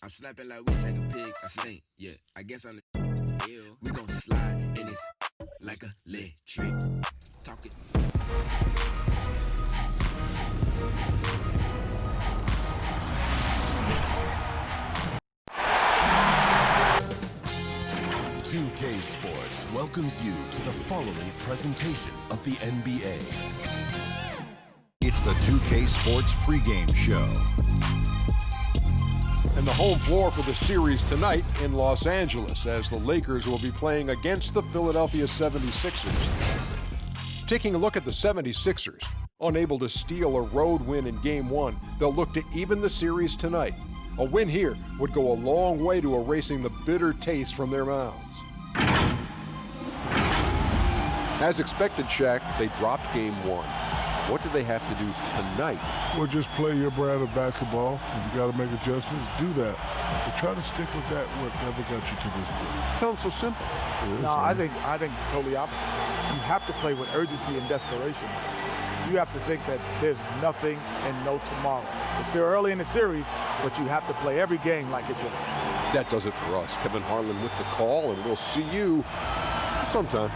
I'm snapping like we take a pic. I stink, yeah. I guess I'm the ill. We gon' slide in this like a electric. Talk it. "2K Sports" welcomes you to the following presentation of the NBA. It's the 2K Sports pregame show. And the home floor for the series tonight in Los Angeles, as the Lakers will be playing against the Philadelphia 76ers. Taking a look at the 76ers, unable to steal a road win in Game 1, they'll look to even the series tonight. A win here would go a long way to erasing the bitter taste from their mouths. As expected, Shaq, they dropped Game 1. What do they have to do tonight? Well, just play your brand of basketball. If you got to make adjustments, do that. But try to stick with that, whatever got you to this point. Sounds so simple. No, I think totally opposite. You have to play with urgency and desperation. You have to think that there's nothing and no tomorrow. It's still early in the series, but you have to play every game like it's yours. That does it for us. Kevin Harlan with the call, and we'll see you sometime.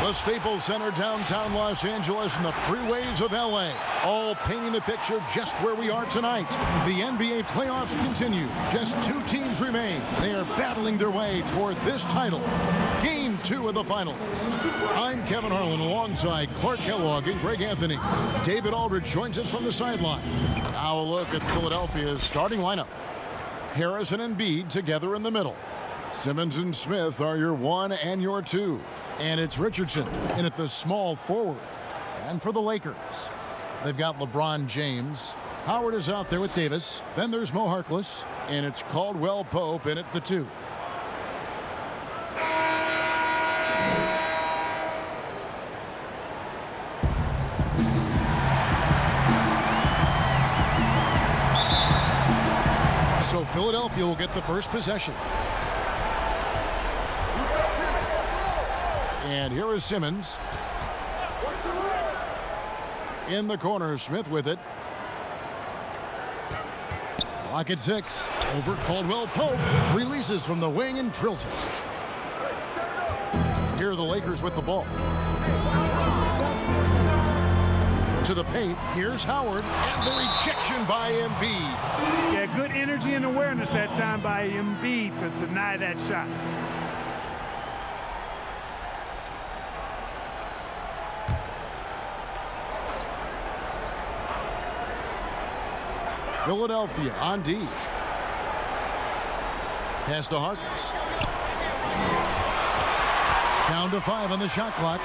The Staples Center, downtown Los Angeles, and the freeways of LA, all painting the picture just where we are tonight. The NBA playoffs continue. Just 2 teams remain. They are battling their way toward this title. Game 2 of the finals. I'm Kevin Harlan alongside Clark Kellogg and Greg Anthony. David Aldridge joins us from the sideline. Now a look at Philadelphia's starting lineup. Harris and Embiid together in the middle. Simmons and Smith are your 1 and your 2. And it's Richardson in at the small forward. And for the Lakers, they've got LeBron James. Howard is out there with Davis. Then there's Mo Harkless. And it's Caldwell Pope in at the 2. So Philadelphia will get the first possession. And here is Simmons. In the corner, Smith with it. Clock at 6. Over Caldwell Pope. Releases from the wing and drills it. Here are the Lakers with the ball. To the paint. Here's Howard. And the rejection by Embiid. Yeah, good energy and awareness that time by Embiid to deny that shot. Philadelphia on D. Pass to Harkless. Down to 5 on the shot clock.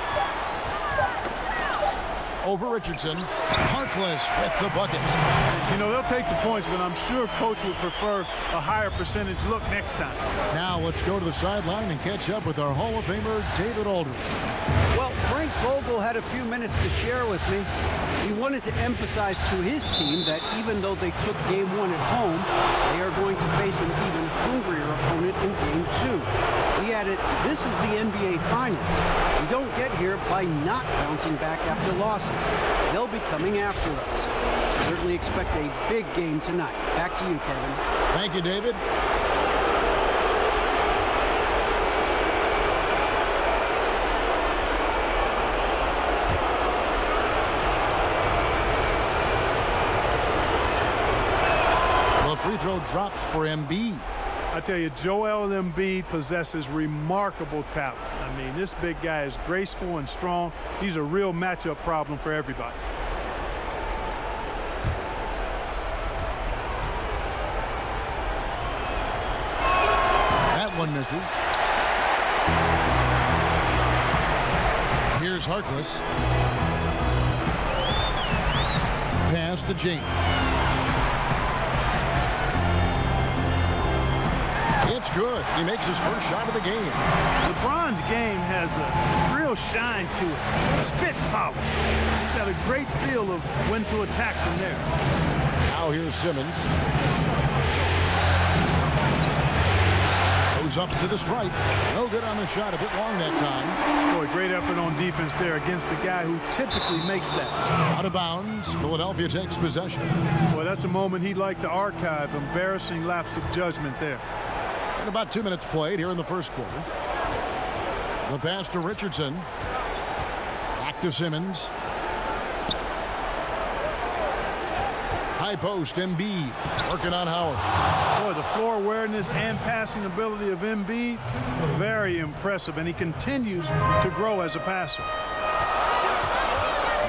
Over Richardson. Harkless with the bucket. You know, they'll take the points, but I'm sure Coach would prefer a higher percentage look next time. Now let's go to the sideline and catch up with our Hall of Famer, David Aldridge. Well, Frank Vogel had a few minutes to share with me. He wanted to emphasize to his team that even though they took Game 1 at home, they are going to face an even hungrier opponent in Game 2. He added, this is the NBA Finals. You don't get here by not bouncing back after losses. They'll be coming after us. Certainly expect a big game tonight. Back to you, Kevin. Thank you, David. Free throw drops for Embiid. I tell you, Joel Embiid possesses remarkable talent. I mean, this big guy is graceful and strong. He's a real matchup problem for everybody. That one misses. Here's Harkless. Pass to James. It's good. He makes his first shot of the game. LeBron's game has a real shine to it. Spit power. He's got a great feel of when to attack from there. Now here's Simmons. Goes up to the stripe. No good on the shot. A bit long that time. Boy, great effort on defense there against a guy who typically makes that. Out of bounds. Philadelphia takes possession. Boy, that's a moment he'd like to archive. Embarrassing lapse of judgment there. And about 2 minutes played here in the first quarter. The pass to Richardson. Back to Simmons. High post, Embiid working on Howard. Boy, the floor awareness and passing ability of Embiid, very impressive, and he continues to grow as a passer.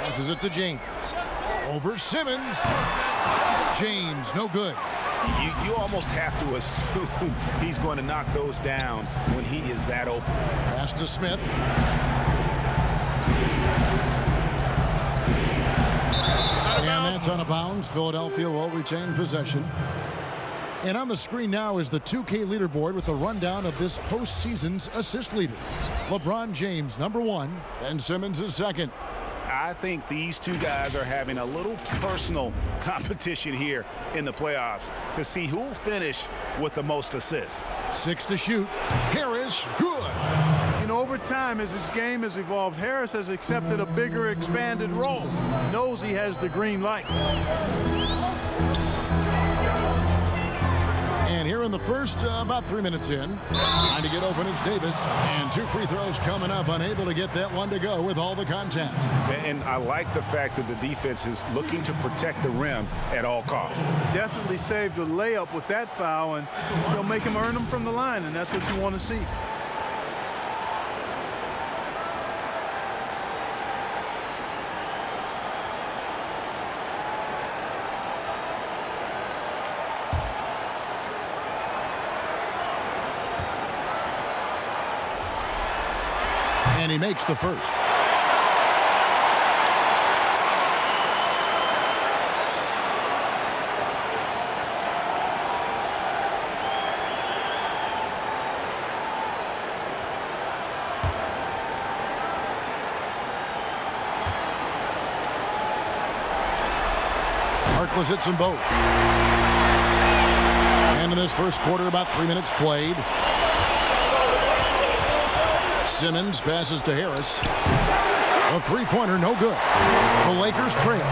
Passes it to James. Over Simmons. James, no good. You almost have to assume he's going to knock those down when he is that open. Pass to Smith. And that's out of bounds. Philadelphia will retain possession. And on the screen now is the 2K leaderboard with a rundown of this postseason's assist leaders. LeBron James, #1. Ben Simmons is second. I think these two guys are having a little personal competition here in the playoffs to see who will finish with the most assists. 6 to shoot. Harris, good. You know, over time, as his game has evolved, Harris has accepted a bigger, expanded role. Knows he has the green light. And here in the first, about 3 minutes in, trying to get open is Davis. And 2 free throws coming up, unable to get that one to go with all the contact. And I like the fact that the defense is looking to protect the rim at all costs. Definitely saved a layup with that foul, and they'll make him earn them from the line, and that's what you want to see. And he makes the first. Harkless hits them both. And in this first quarter, about 3 minutes played. Simmons passes to Harris. A three-pointer, no good. The Lakers trail.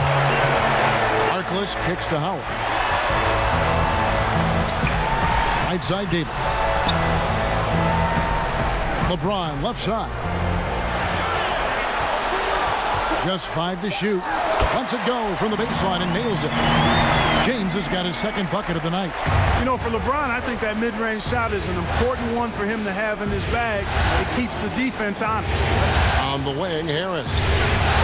Harkless kicks to Howard. Right side, Davis. LeBron, left side. Just 5 to shoot. Lets it go from the baseline and nails it. James has got his second bucket of the night. You know, for LeBron, I think that mid-range shot is an important one for him to have in his bag. It keeps the defense honest. On the wing, Harris.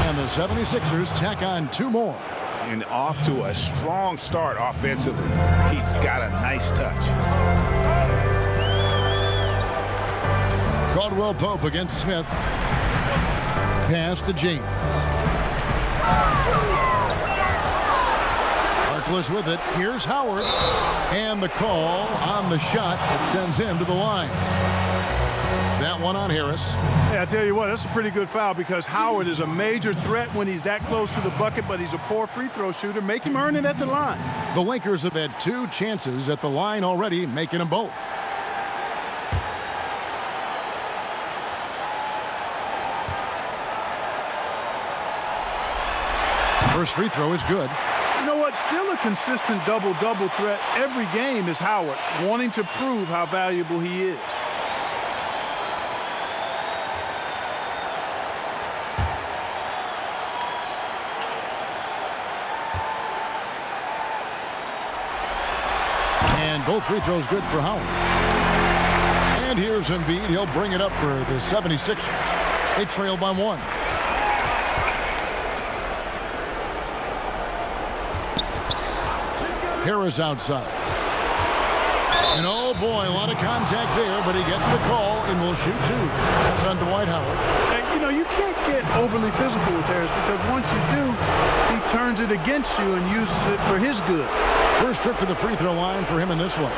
And the 76ers tack on 2 more. And off to a strong start offensively. He's got a nice touch. Caldwell Pope against Smith. Pass to James. Harkless with it. Here's Howard. And the call on the shot that sends him to the line. That one on Harris. Yeah, I tell you what, that's a pretty good foul because Howard is a major threat when he's that close to the bucket, but he's a poor free throw shooter. Make him earn it at the line. The Lakers have had 2 chances at the line already, making them both. First free throw is good. You know what? Still a consistent double-double threat every game is Howard, wanting to prove how valuable he is. And both free throws good for Howard. And here's Embiid. He'll bring it up for the 76ers. They trail by 1. Harris outside. And oh boy, a lot of contact there, but he gets the call and will shoot two. That's on Dwight Howard. You know, you can't get overly physical with Harris because once you do, he turns it against you and uses it for his good. First trip to the free throw line for him in this one.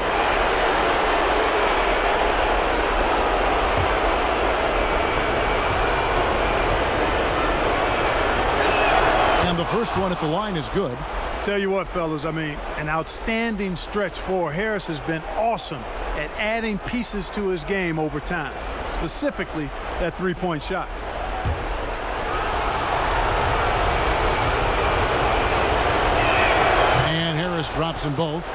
And the first one at the line is good. Tell you what, fellas, I mean, an outstanding stretch for Harris has been awesome at adding pieces to his game over time, specifically that three-point shot. And Harris drops them both.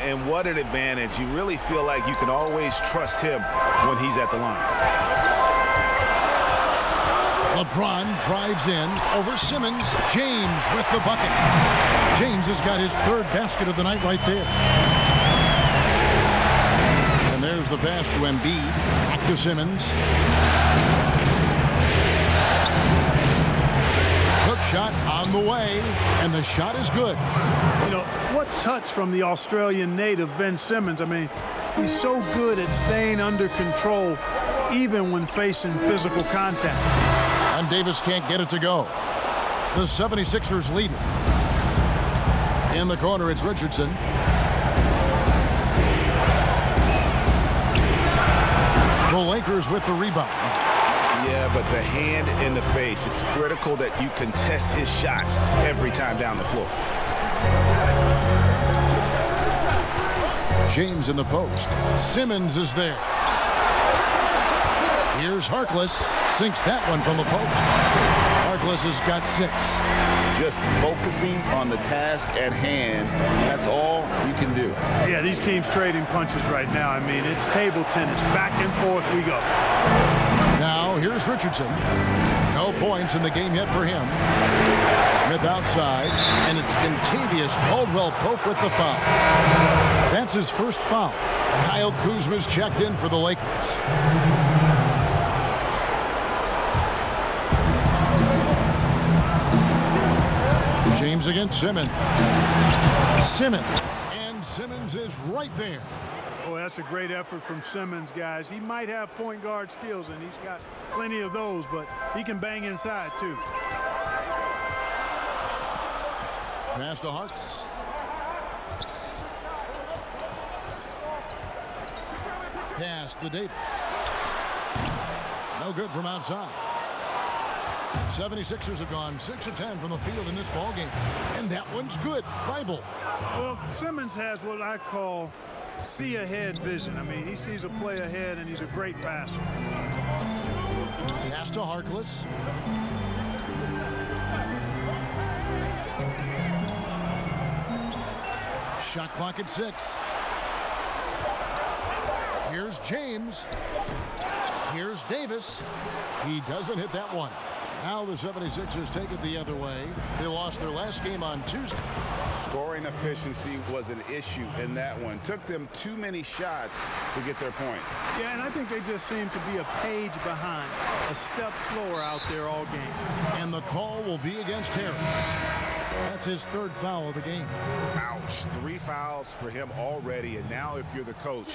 And what an advantage. You really feel like you can always trust him when he's at the line. LeBron drives in over Simmons. James with the bucket. James has got his third basket of the night right there. And there's the pass to Embiid. Back to Simmons. Hook shot on the way, and the shot is good. You know, what touch from the Australian native, Ben Simmons. I mean, he's so good at staying under control even when facing physical contact. And Davis can't get it to go. The 76ers lead it. In the corner, it's Richardson. The Lakers with the rebound. Yeah, but the hand in the face. It's critical that you contest his shots every time down the floor. James in the post. Simmons is there. Here's Harkless. Sinks that one from the post. Harkless has got 6. Just focusing on the task at hand, that's all you can do. Yeah, these teams trading punches right now. I mean, it's table tennis. Back and forth we go. Now, here's Richardson. No points in the game yet for him. Smith outside, and it's Kentavious Caldwell-Pope with the foul. That's his first foul. Kyle Kuzma's checked in for the Lakers. James against Simmons. And Simmons is right there. Boy, that's a great effort from Simmons, guys. He might have point guard skills, and he's got plenty of those, but he can bang inside, too. Pass to Harkless. Pass to Davis. No good from outside. 76ers have gone 6 of 10 from the field in this ballgame. And that one's good. Feibel. Well, Simmons has what I call see-ahead vision. I mean, he sees a play ahead, and he's a great passer. Pass to Harkless. Shot clock at 6. Here's James. Here's Davis. He doesn't hit that one. Now the 76ers take it the other way. They lost their last game on Tuesday. Scoring efficiency was an issue in that one. Took them too many shots to get their point. Yeah, and I think they just seem to be a page behind, a step slower out there all game. And the call will be against Harris. That's his third foul of the game. Ouch. 3 fouls for him already, and now if you're the coach,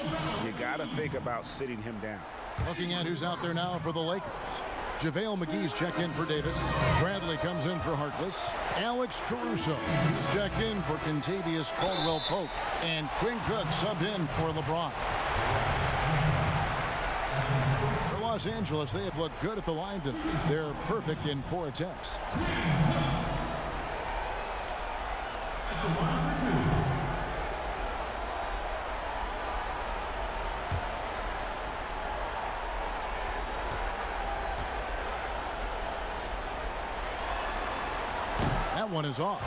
you got to think about sitting him down. Looking at who's out there now for the Lakers. JaVale McGee's checked in for Davis. Bradley comes in for Harkless. Alex Caruso is checked in for Kentavious Caldwell-Pope. And Quinn Cook subbed in for LeBron. For Los Angeles, they have looked good at the line. They're perfect in 4 attempts. That one is off.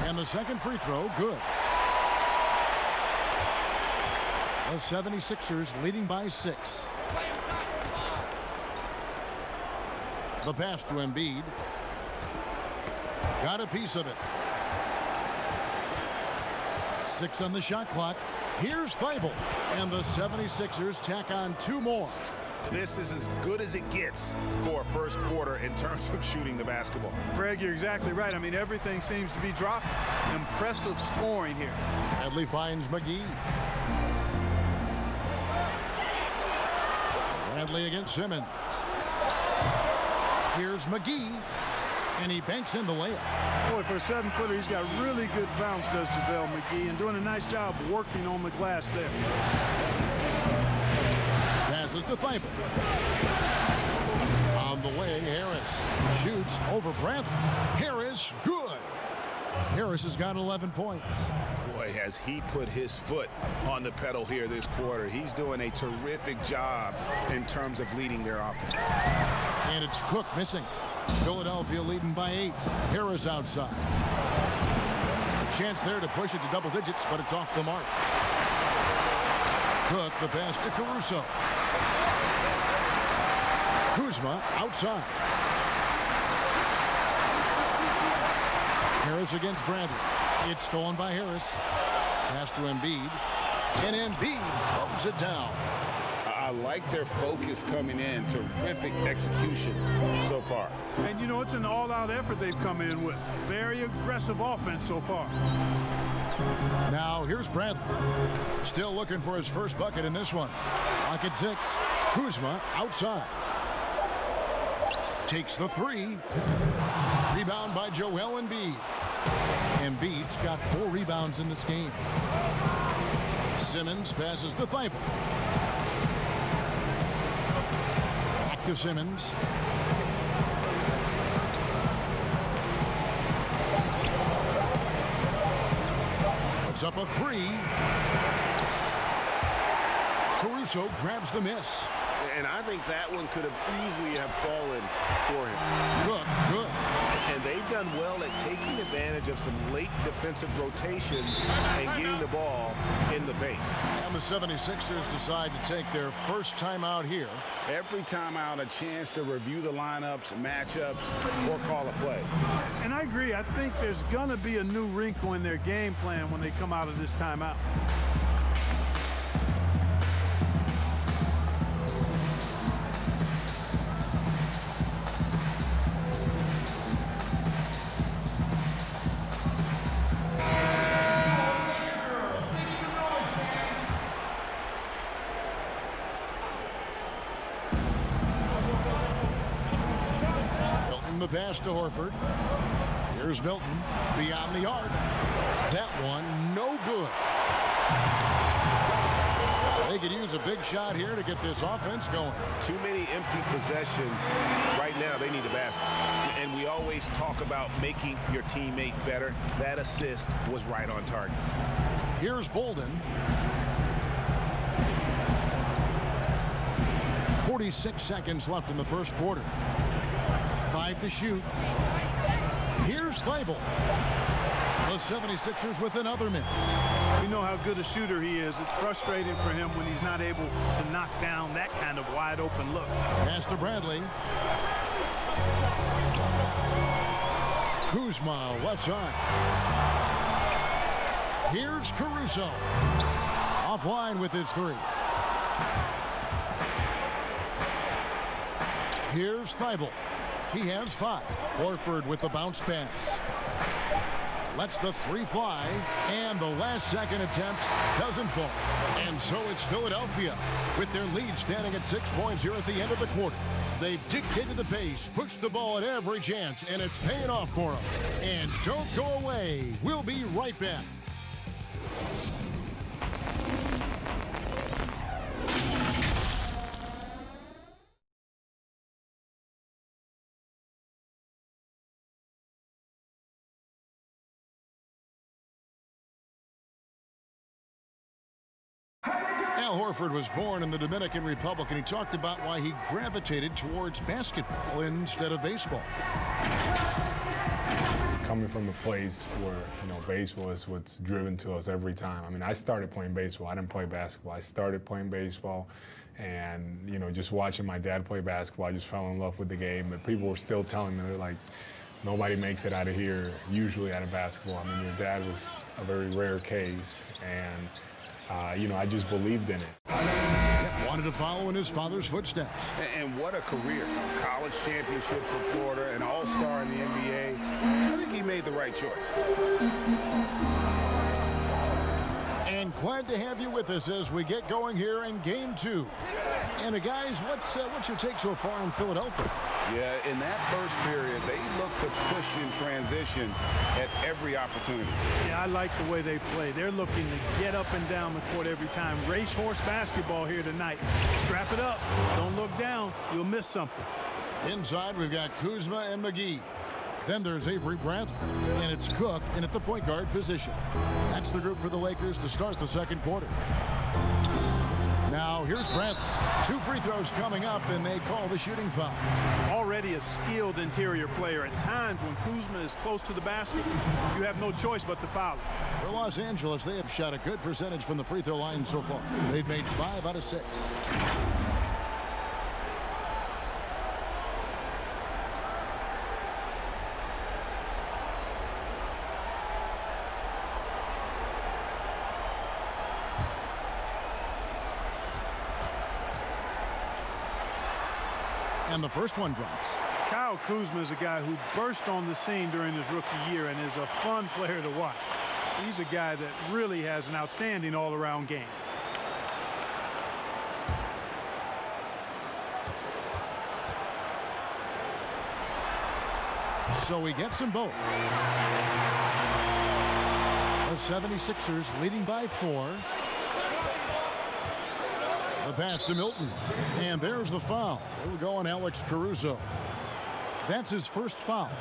And the second free throw, good. The 76ers leading by 6. The pass to Embiid. Got a piece of it. 6 on the shot clock. Here's Feibel, and the 76ers tack on 2 more. This is as good as it gets for a first quarter in terms of shooting the basketball. Greg, you're exactly right. I mean, everything seems to be dropping. Impressive scoring here. Bradley finds McGee. Bradley against Simmons. Here's McGee, and he banks in the layup. Boy, for a 7-footer, he's got really good bounce, does JaVale McGee, and doing a nice job working on the glass there. Passes to Feibel. On the way, Harris shoots over Bradley. Harris, good. Harris has got 11 points. Boy, has he put his foot on the pedal here this quarter. He's doing a terrific job in terms of leading their offense. And it's Cook missing. Philadelphia leading by 8. Harris outside. A chance there to push it to double digits, but it's off the mark. Cook, the pass to Caruso. Kuzma outside. Harris against Bradley. It's stolen by Harris. Pass to Embiid. And Embiid throws it down. I like their focus coming in. Terrific execution so far. And, you know, it's an all-out effort they've come in with. Very aggressive offense so far. Now, here's Bradley. Still looking for his first bucket in this one. Clock at 6. Kuzma outside. Takes the 3. Rebound by Joel Embiid. Embiid's got 4 rebounds in this game. Simmons passes to Feibel. Back to Simmons. Puts up a 3. Caruso grabs the miss. And I think that one could have easily have fallen for him. Good. And they've done well at taking advantage of some late defensive rotations and getting the ball in the paint. And the 76ers decide to take their first timeout here. Every timeout, a chance to review the lineups, matchups, or call a play. And I agree. I think there's going to be a new wrinkle in their game plan when they come out of this timeout. The pass to Horford. Here's Milton beyond the arc. That one no good. They could use a big shot here to get this offense going. Too many empty possessions. Right now, they need a basket. And we always talk about making your teammate better. That assist was right on target. Here's Bolden. 46 seconds left in the first quarter. 5 to shoot. Here's Feibel. The 76ers with another miss. We know how good a shooter he is. It's frustrating for him when he's not able to knock down that kind of wide open look. Pass to Bradley. Kuzma left side. Here's Caruso. Offline with his 3. Here's Feibel. He has 5. Horford with the bounce pass. Lets the 3 fly, and the last second attempt doesn't fall. And so it's Philadelphia with their lead standing at 6 points here at the end of the quarter. They've dictated the pace, pushed the ball at every chance, and it's paying off for them. And don't go away. We'll be right back. Al Horford was born in the Dominican Republic, and he talked about why he gravitated towards basketball instead of baseball. Coming from a place where, baseball is what's driven to us every time. I mean, I started playing baseball. I didn't play basketball. I started playing baseball, and, just watching my dad play basketball, I just fell in love with the game. But people were still telling me, they're like, nobody makes it out of here usually out of basketball. I mean, your dad was a very rare case, and I just believed in it. Wanted to follow in his father's footsteps. And what a career. College championships in Florida, an all-star in the NBA. I think he made the right choice. And glad to have you with us as we get going here in Game 2. And guys, what's your take so far on Philadelphia? Yeah, in that first period, they looked to push in transition at every opportunity. Yeah, I like the way they play. They're looking to get up and down the court every time. Racehorse basketball here tonight. Strap it up. Don't look down. You'll miss something. Inside, we've got Kuzma and McGee. Then there's Avery Brantley, and it's Cook in at the point guard position. That's the group for the Lakers to start the second quarter. Now, here's Brantley. 2 free throws coming up, and they call the shooting foul. Already a skilled interior player. At times, when Kuzma is close to the basket, you have no choice but to foul him. For Los Angeles, they have shot a good percentage from the free throw line so far. They've made 5 out of 6. And the first one drops. Kyle Kuzma is a guy who burst on the scene during his rookie year and is a fun player to watch. He's a guy that really has an outstanding all-around game. So he gets them both. The 76ers leading by 4. The pass to Milton. And there's the foul. It'll go on Alex Caruso. That's his first foul.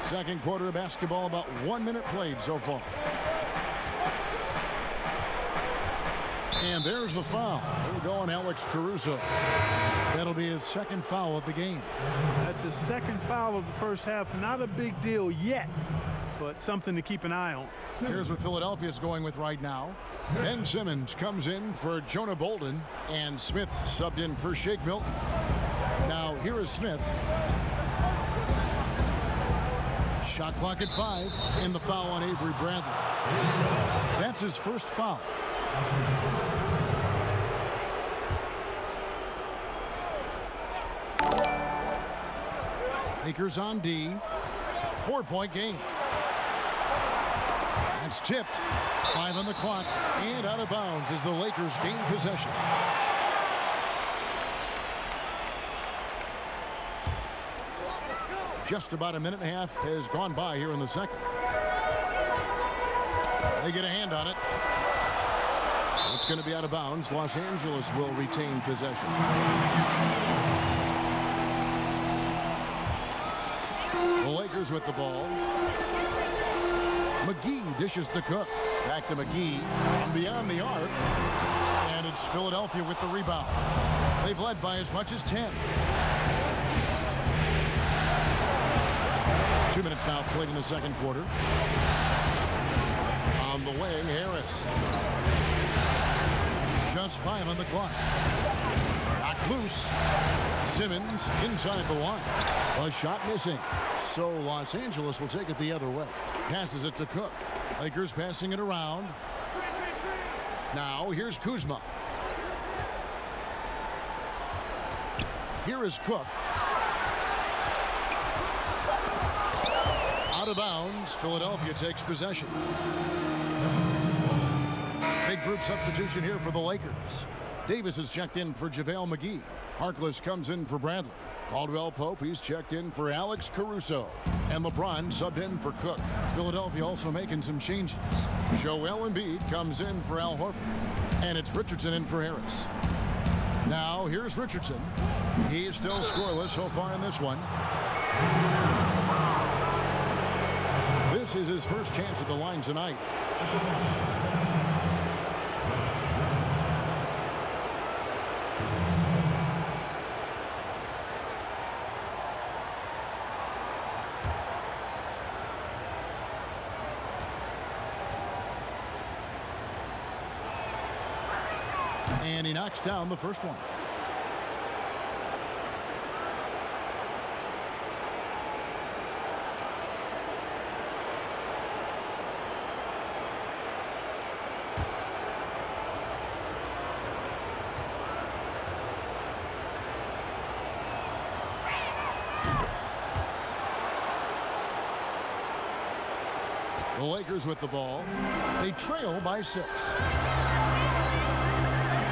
Second quarter of basketball, about 1 minute played so far. And there's the foul. It'll go on Alex Caruso. That'll be his second foul of the game. That's his second foul of the first half. Not a big deal yet, but something to keep an eye on. Here's what Philadelphia's going with right now. Ben Simmons comes in for Jonah Bolden, and Smith subbed in for Shake Milton. Now, here is Smith. Shot clock at 5, and the foul on Avery Brantley. That's his first foul. Lakers on D. 4-point game. That's tipped. 5 on the clock and out of bounds as the Lakers gain possession. Just about a minute and a half has gone by here in the second. They get a hand on it. It's going to be out of bounds. Los Angeles will retain possession. The Lakers with the ball. McGee dishes to Cook. Back to McGee. From beyond the arc. And it's Philadelphia with the rebound. They've led by as much as 10. 2 minutes now played in the second quarter. On the wing, Harris. Just 5 on the clock. Knocked loose. Simmons inside the line. A shot missing. So Los Angeles will take it the other way. Passes it to Cook. Lakers passing it around. Now here's Kuzma. Here is Cook. Out of bounds. Philadelphia takes possession. Big group substitution here for the Lakers. Davis is checked in for JaVale McGee. Harkless comes in for Bradley. Caldwell Pope, he's checked in for Alex Caruso. And LeBron subbed in for Cook. Philadelphia also making some changes. Joel Embiid comes in for Al Horford. And it's Richardson in for Harris. Now, here's Richardson. He is still scoreless so far in this one. This is his first chance at the line tonight. And he knocks down the first one. The Lakers with the ball. They trail by 6.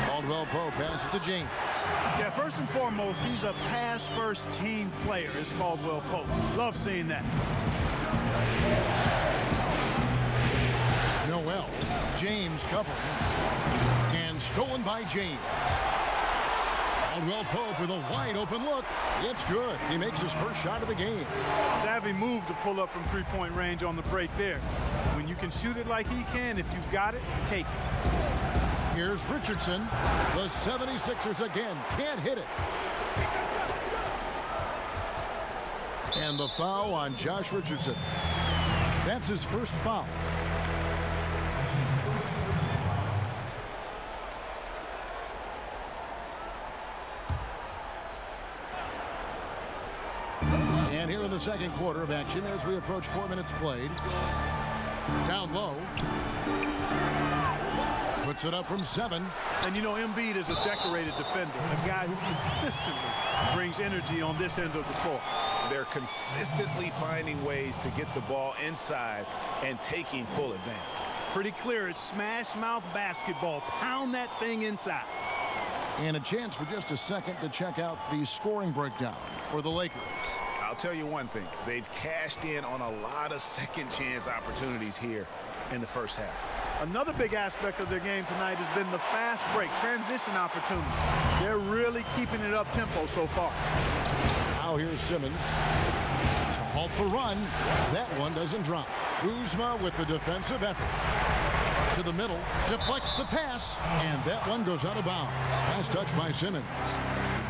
Caldwell Pope passes to James. Yeah, first and foremost, he's a pass-first team player, is Caldwell Pope. Love seeing that. Noel. James covering. And stolen by James. Caldwell Pope with a wide open look. It's good. He makes his first shot of the game. Savvy move to pull up from three-point range on the break there. When you can shoot it like he can, if you've got it, take it. Here's Richardson. The 76ers again can't hit it. And the foul on Josh Richardson. That's his first foul. And here in the second quarter of action as we approach 4 minutes played. Down low. Puts it up from 7. And you know, Embiid is a decorated defender, a guy who consistently brings energy on this end of the floor. They're consistently finding ways to get the ball inside and taking full advantage. Pretty clear, it's smash mouth basketball. Pound that thing inside. And a chance for just a second to check out the scoring breakdown for the Lakers. I'll tell you one thing. They've cashed in on a lot of second chance opportunities here in the first half. Another big aspect of their game tonight has been the fast break, transition opportunity. They're really keeping it up tempo so far. Now here's Simmons to halt the run. That one doesn't drop. Kuzma with the defensive effort. To the middle, deflects the pass, and that one goes out of bounds. Nice touch by Simmons.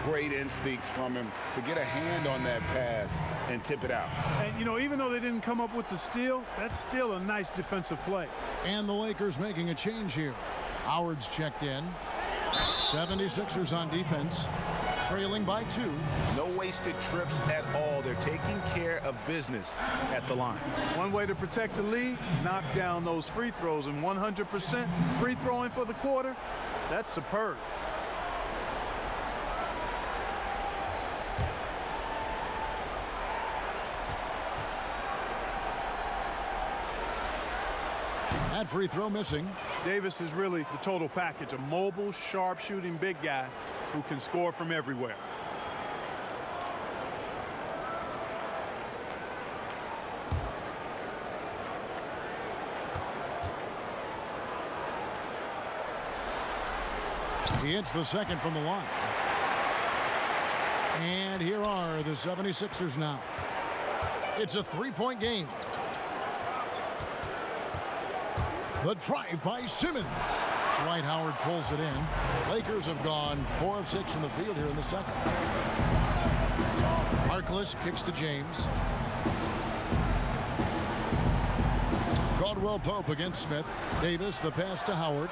Great instincts from him to get a hand on that pass and tip it out. And, you know, even though they didn't come up with the steal, that's still a nice defensive play. And the Lakers making a change here. Howard's checked in. 76ers on defense, trailing by 2. No wasted trips at all. They're taking care of business at the line. One way to protect the lead, knock down those free throws, and 100% free throwing for the quarter, that's superb. That free throw missing. Davis is really the total package, a mobile, sharp-shooting big guy who can score from everywhere. He hits the second from the line. And here are the 76ers now. It's a 3-point game. The drive by Simmons. Dwight Howard pulls it in. Lakers have gone 4 of 6 from the field here in the second. Harkless kicks to James. Caldwell Pope against Smith. Davis, the pass to Howard.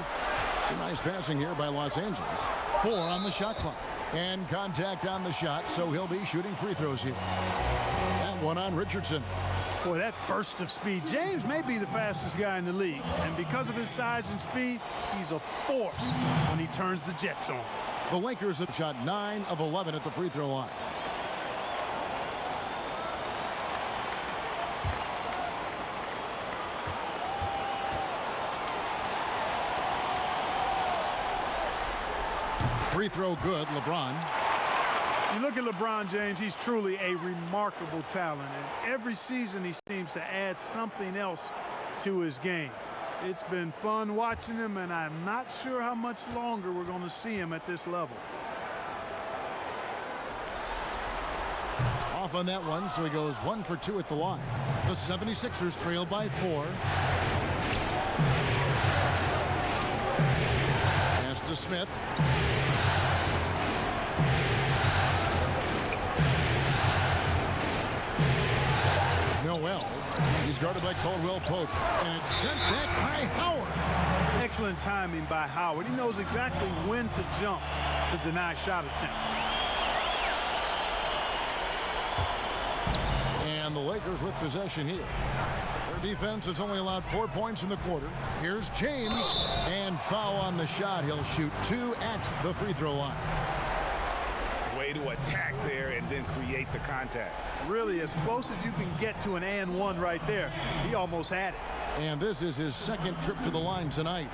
A nice passing here by Los Angeles. 4 on the shot clock. And contact on the shot, so he'll be shooting free throws here. That one on Richardson. Boy, that burst of speed. James may be the fastest guy in the league, and because of his size and speed, he's a force when he turns the jets on. The Lakers have shot 9 of 11 at the free throw line. Free throw good, LeBron. You look at LeBron James, he's truly a remarkable talent. And every season he seems to add something else to his game. It's been fun watching him, and I'm not sure how much longer we're going to see him at this level. Off on that one, so he goes 1 for 2 at the line. The 76ers trail by 4. Pass to Smith. Noel. He's guarded by Caldwell Pope. And it's sent back by Howard. Excellent timing by Howard. He knows exactly when to jump to deny shot attempt. And the Lakers with possession here. Their defense has only allowed 4 points in the quarter. Here's James, and foul on the shot. He'll shoot 2 at the free throw line. Way to attack there and then create the contact. Really as close as you can get to an and one right there. He almost had it. And this is his second trip to the line tonight.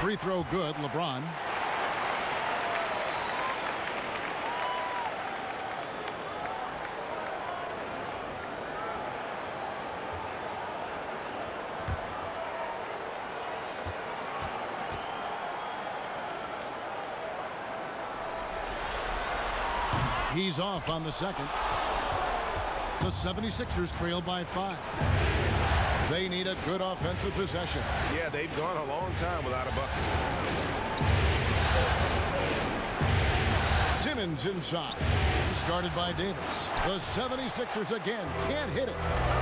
Free throw good, LeBron. He's off on the second. The 76ers trail by 5. They need a good offensive possession. Yeah, they've gone a long time without a bucket. Simmons inside. He's guarded by Davis. The 76ers again can't hit it.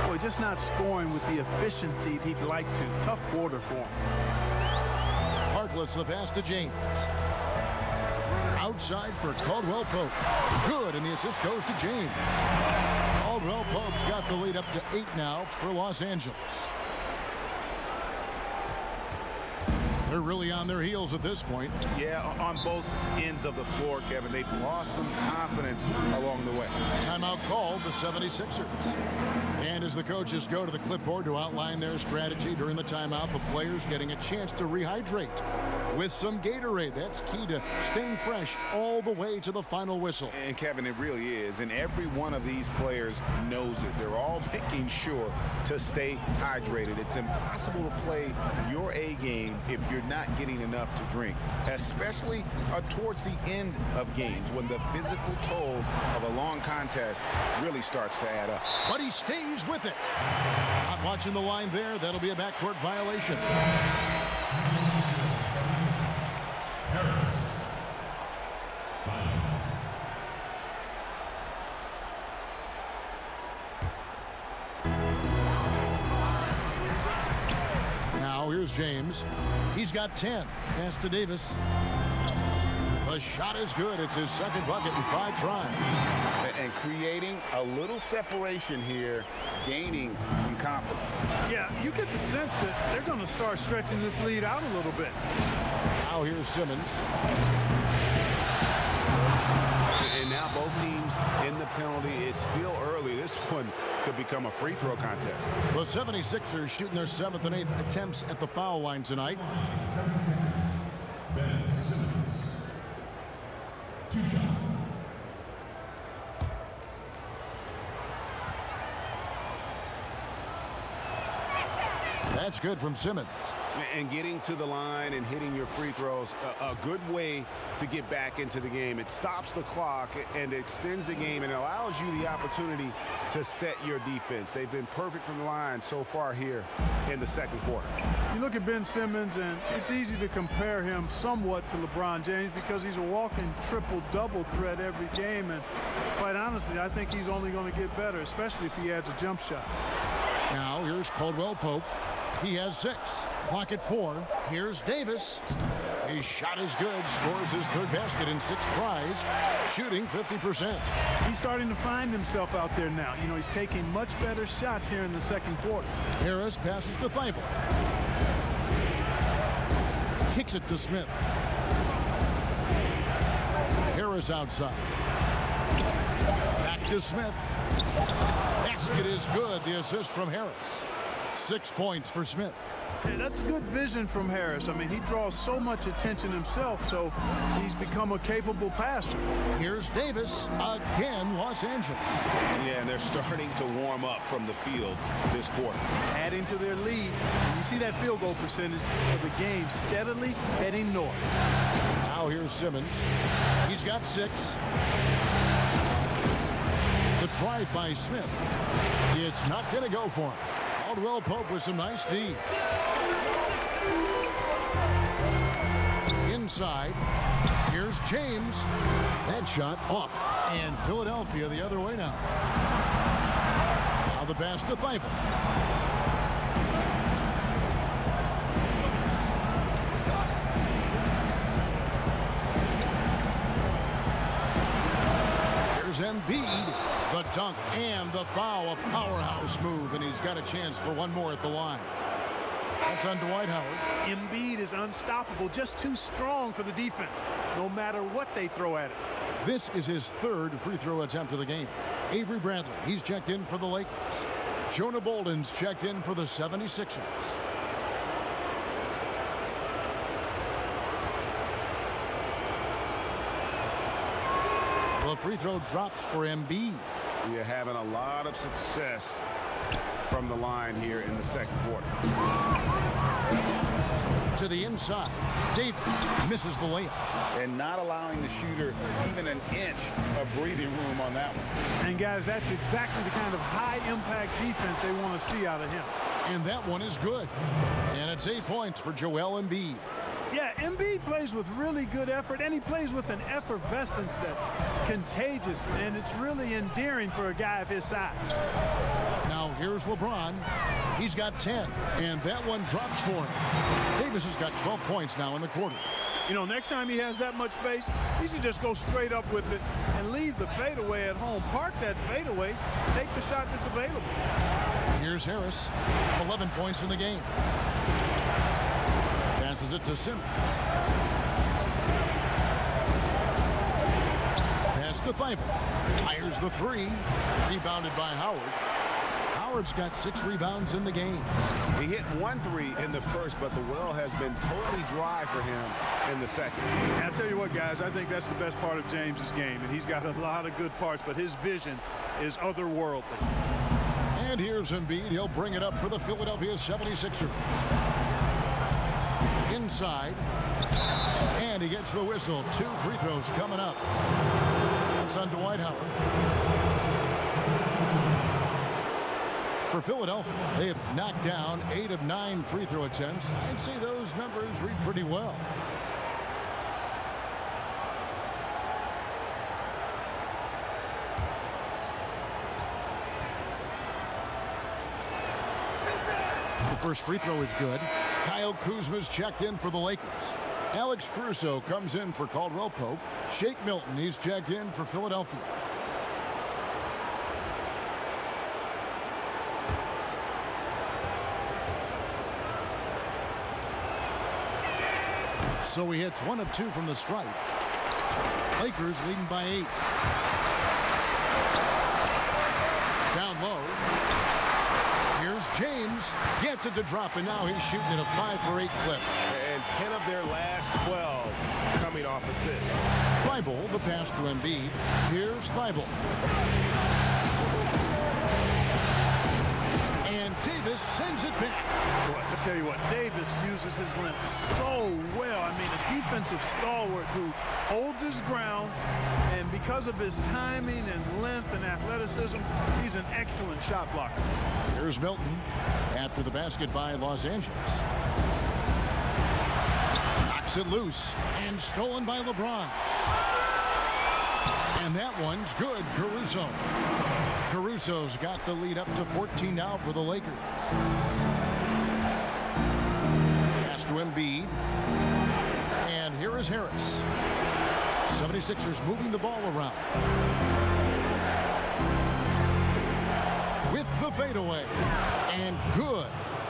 Boy, just not scoring with the efficiency he'd like to. Tough quarter for him. Harkless the pass to James. Outside for Caldwell Pope. Good, and the assist goes to James. Caldwell Pope's got the lead up to 8 now for Los Angeles. They're really on their heels at this point. Yeah, on both ends of the floor, Kevin. They've lost some confidence along the way. Timeout called, the 76ers. And as the coaches go to the clipboard to outline their strategy during the timeout, the players getting a chance to rehydrate with some Gatorade. That's key to staying fresh all the way to the final whistle. And Kevin, it really is. And every one of these players knows it. They're all making sure to stay hydrated. It's impossible to play your A game if you're not getting enough to drink, especially towards the end of games when the physical toll of a long contest really starts to add up. But he stays with it. Not watching the line there. That'll be a backcourt violation. Now here's James. He's got 10. Pass to Davis. The shot is good. It's his second bucket in 5 tries. And creating a little separation here, gaining some confidence. Yeah, you get the sense that they're going to start stretching this lead out a little bit. Now here's Simmons. And now both teams in the penalty. It's still early. This one could become a free throw contest. The 76ers shooting their 7th and 8th attempts at the foul line tonight. Ben Simmons. 2 shots. That's good from Simmons. And getting to the line and hitting your free throws, a good way to get back into the game. It stops the clock and extends the game and allows you the opportunity to set your defense. They've been perfect from the line so far here in the second quarter. You look at Ben Simmons, and it's easy to compare him somewhat to LeBron James because he's a walking triple-double threat every game. And quite honestly, I think he's only going to get better, especially if he adds a jump shot. Now here's Caldwell Pope. He has 6. Clock at 4. Here's Davis. His shot is good. Scores his 3rd basket in 6 tries. Shooting 50%. He's starting to find himself out there now. You know, he's taking much better shots here in the second quarter. Harris passes to Thibault. Kicks it to Smith. Harris outside. Back to Smith. Basket is good. The assist from Harris. 6 points for Smith. Hey, that's good vision from Harris. I mean, he draws so much attention himself, so he's become a capable passer. Here's Davis. Again, Los Angeles. Yeah, and they're starting to warm up from the field this quarter. Adding to their lead. You see that field goal percentage of the game steadily heading north. Now here's Simmons. He's got 6. The drive by Smith. It's not going to go for him. Caldwell Pope with some nice D. Inside. Here's James. That shot off. And Philadelphia the other way now. Now the pass to Thibault. Here's Embiid. The dunk and the foul. A powerhouse move. And he's got a chance for one more at the line. That's on Dwight Howard. Embiid is unstoppable, just too strong for the defense, no matter what they throw at it. This is his third free throw attempt of the game. Avery Bradley, he's checked in for the Lakers. Jonah Bolden's checked in for the 76ers. The free throw drops for Embiid. You're having a lot of success from the line here in the second quarter. To the inside. Davis misses the layup. And not allowing the shooter even an inch of breathing room on that one. And guys, that's exactly the kind of high-impact defense they want to see out of him. And that one is good. And it's 8 points for Joel Embiid. Yeah, Embiid plays with really good effort, and he plays with an effervescence that's contagious, and it's really endearing for a guy of his size. Now here's LeBron. He's got 10, and that one drops for him. Davis has got 12 points now in the quarter. You know, next time he has that much space, he should just go straight up with it and leave the fadeaway at home. Park that fadeaway, take the shot that's available. Here's Harris, 11 points in the game. Passes it to Simmons. Pass to Thibault. Fires the three. Rebounded by Howard. Howard's got 6 rebounds in the game. He hit 1 3 in the first, but the well has been totally dry for him in the second. And I'll tell you what, guys, I think that's the best part of James's game, and he's got a lot of good parts, but his vision is otherworldly. And here's Embiid. He'll bring it up for the Philadelphia 76ers. Inside. And he gets the whistle. 2 free throws coming up. That's on Dwight Howard. For Philadelphia, they have knocked down 8 of 9 free throw attempts. I'd say those numbers read pretty well. The first free throw is good. Kyle Kuzma's checked in for the Lakers. Alex Caruso comes in for Caldwell Pope. Shake Milton, he's checked in for Philadelphia. So he hits 1 of 2 from the stripe. Lakers leading by 8. Down low. Here's James. Gets it to drop, and now he's shooting at a 5 for 8 clip. And 10 of their last 12 coming off assists. Thibault, the pass to Embiid. Here's Thibault. And Davis sends it back. Boy, I tell you what, Davis uses his length so well. I mean, a defensive stalwart who holds his ground, and because of his timing and length and athleticism, he's an excellent shot blocker. Here's Milton after the basket by Los Angeles. Knocks it loose and stolen by LeBron. And that one's good, Caruso. Caruso's got the lead up to 14 now for the Lakers. Pass to Embiid. And here is Harris. 76ers moving the ball around. With the fadeaway. And good,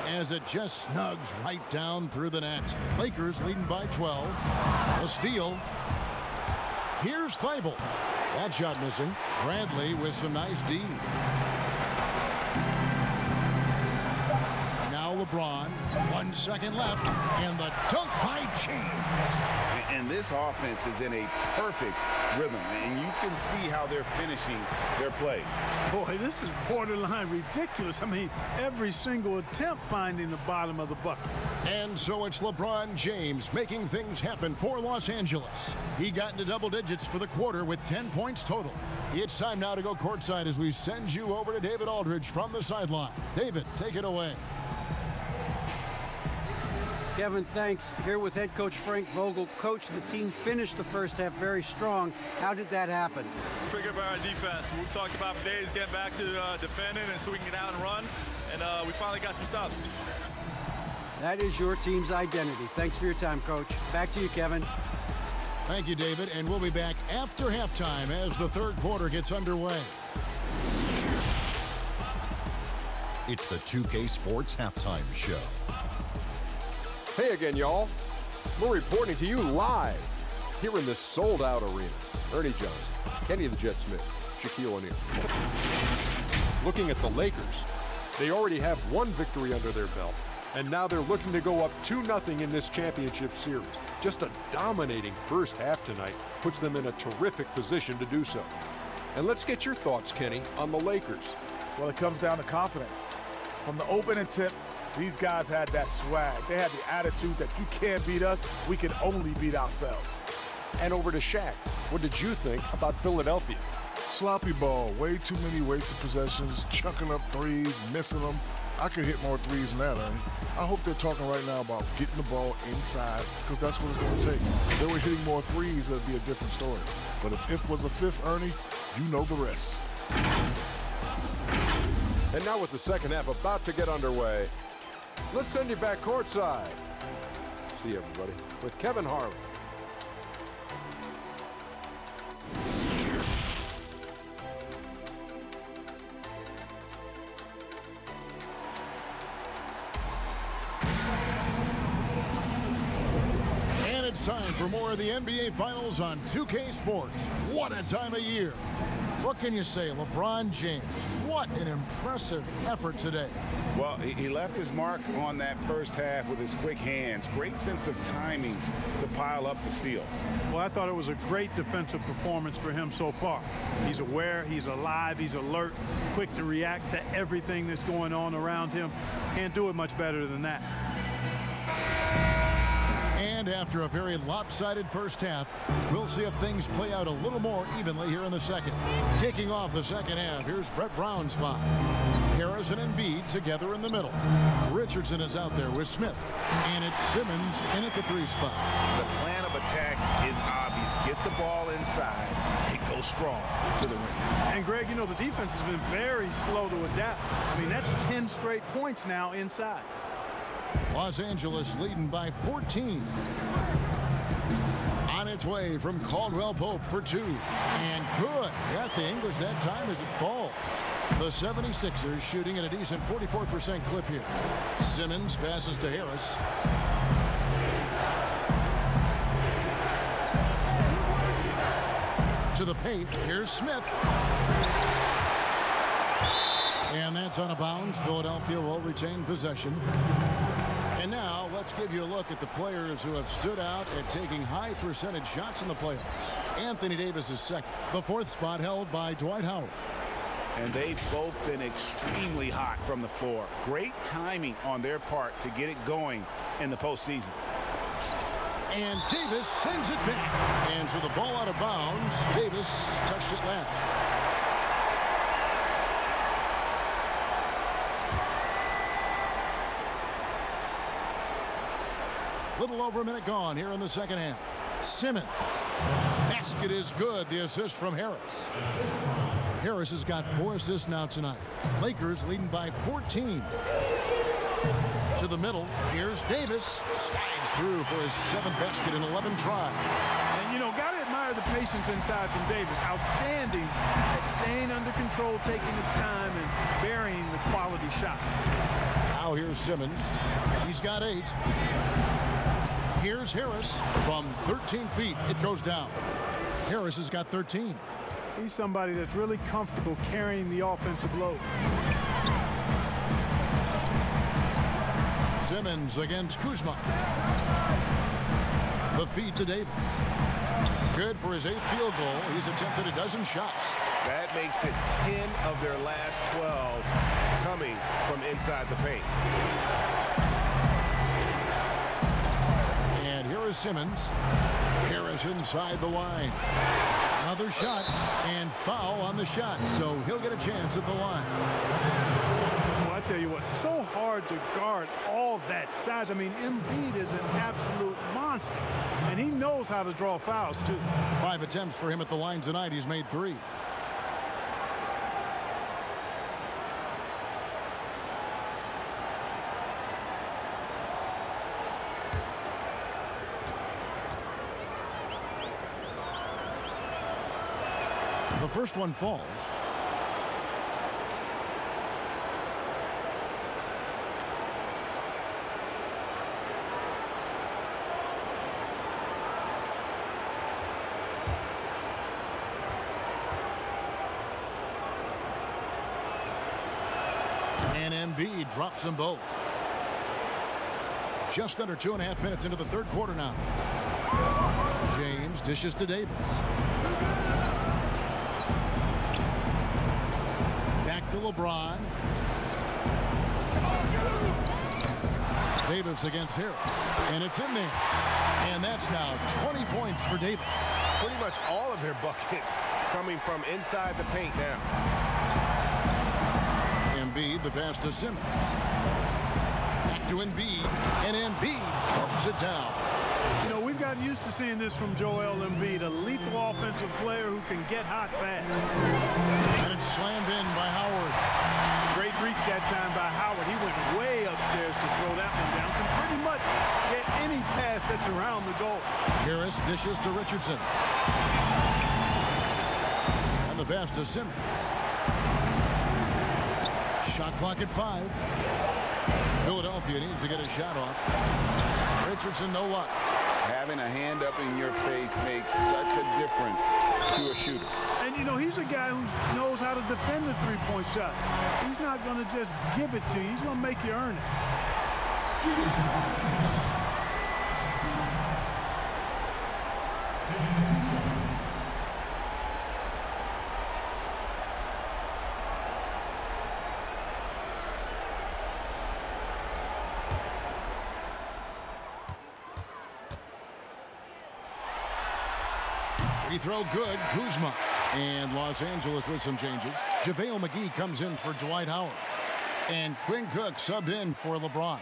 as it just snugs right down through the net. Lakers leading by 12. A steal. Here's Thibault. That shot missing. Bradley with some nice D. Now LeBron. 1 second left. And the dunk by James. And this offense is in a perfect rhythm, and you can see how they're finishing their play. Boy, this is borderline ridiculous. I mean, every single attempt finding the bottom of the bucket. And so it's LeBron James making things happen for Los Angeles. He got into double digits for the quarter with 10 points total. It's time now to go courtside as we send you over to David Aldridge from the sideline. David, take it away. Kevin, thanks. Here with head coach Frank Vogel. Coach, the team finished the first half very strong. How did that happen? Triggered by our defense. We've talked about for days getting back to defending and so we can get out and run, and we finally got some stops. That is your team's identity. Thanks for your time, Coach. Back to you, Kevin. Thank you, David, and we'll be back after halftime as the third quarter gets underway. It's the 2K Sports Halftime Show. Hey again, y'all. We're reporting to you live here in this sold-out arena. Ernie Johnson, Kenny the Jet Smith, Shaquille O'Neal. Looking at the Lakers, they already have one victory under their belt, and now they're looking to go up 2-0 in this championship series. Just a dominating first half tonight puts them in a terrific position to do so. And let's get your thoughts, Kenny, on the Lakers. Well, it comes down to confidence. From the opening tip, these guys had that swag. They had the attitude that you can't beat us, we can only beat ourselves. And over to Shaq. What did you think about Philadelphia? Sloppy ball, way too many wasted possessions, chucking up threes, missing them. I could hit more threes than that, Ernie. I hope they're talking right now about getting the ball inside, because that's what it's going to take. If they were hitting more threes, that'd be a different story. But if was a fifth, Ernie, you know the rest. And now with the second half about to get underway, let's send you back courtside. See you, everybody, with Kevin Harlan. And it's time for more of the NBA Finals on 2K Sports. What a time of year. What can you say, LeBron James? What an impressive effort today. Well, he left his mark on that first half with his quick hands. Great sense of timing to pile up the steals. Well, I thought it was a great defensive performance for him so far. He's aware, he's alive, he's alert, quick to react to everything that's going on around him. Can't do it much better than that. And after a very lopsided first half, we'll see if things play out a little more evenly here in the second. Kicking off the second half, here's Brett Brown's foul. Harrison and Embiid together in the middle. Richardson is out there with Smith. And it's Simmons in at the three spot. The plan of attack is obvious. Get the ball inside and go strong to the rim. And Greg, you know, the defense has been very slow to adapt. I mean, that's 10 straight points now inside. Los Angeles leading by 14. On its way from Caldwell Pope for two. And good at the English that time as it falls. The 76ers shooting at a decent 44% clip here. Simmons passes to Harris. To the paint. Here's Smith. And that's out of bounds. Philadelphia will retain possession. And now let's give you a look at the players who have stood out at taking high percentage shots in the playoffs. Anthony Davis is second. The fourth spot held by Dwight Howard. And they've both been extremely hot from the floor. Great timing on their part to get it going in the postseason. And Davis sends it back. And so the ball out of bounds. Davis touched it last. Little over a minute gone here in the second half. Simmons. Basket is good. The assist from Harris. Harris has got 4 assists now tonight. Lakers leading by 14. To the middle. Here's Davis. Slides through for his 7th basket in 11 tries. And, you know, got to admire the patience inside from Davis. Outstanding at staying under control, taking his time, and burying the quality shot. Now here's Simmons. He's got 8. Here's Harris from 13 feet. It goes down. Harris has got 13. He's somebody that's really comfortable carrying the offensive load. Simmons against Kuzma. The feed to Davis. Good for his 8th field goal. He's attempted a dozen shots. That makes it 10 of their last 12 coming from inside the paint. And here is Simmons. Harris inside the line. Another shot and foul on the shot, so he'll get a chance at the line. Well, I tell you what, so hard to guard all that size. I mean, Embiid is an absolute monster, and he knows how to draw fouls, too. 5 attempts for him at the line tonight. He's made 3. The first one falls. And Embiid drops them both. Just under 2.5 minutes into the third quarter now. James dishes to Davis. Back to LeBron. Davis against Harris. And it's in there. And that's now 20 points for Davis. Pretty much all of their buckets coming from inside the paint now. Embiid, the pass to Simmons. Back to Embiid. And Embiid throws it down. You know, we've gotten used to seeing this from Joel Embiid, a lethal offensive player who can get hot fast. And it's slammed in by Howard. Great reach that time by Howard. He went way upstairs to throw that one down. Can pretty much get any pass that's around the goal. Harris dishes to Richardson. And the pass to Simmons. Shot clock at 5. Philadelphia needs to get a shot off. Richardson, no luck. Having a hand up in your face makes such a difference to a shooter. And, you know, he's a guy who knows how to defend the three-point shot. He's not going to just give it to you. He's going to make you earn it. Free throw good, Kuzma. And Los Angeles with some changes. JaVale McGee comes in for Dwight Howard. And Quinn Cook sub in for LeBron.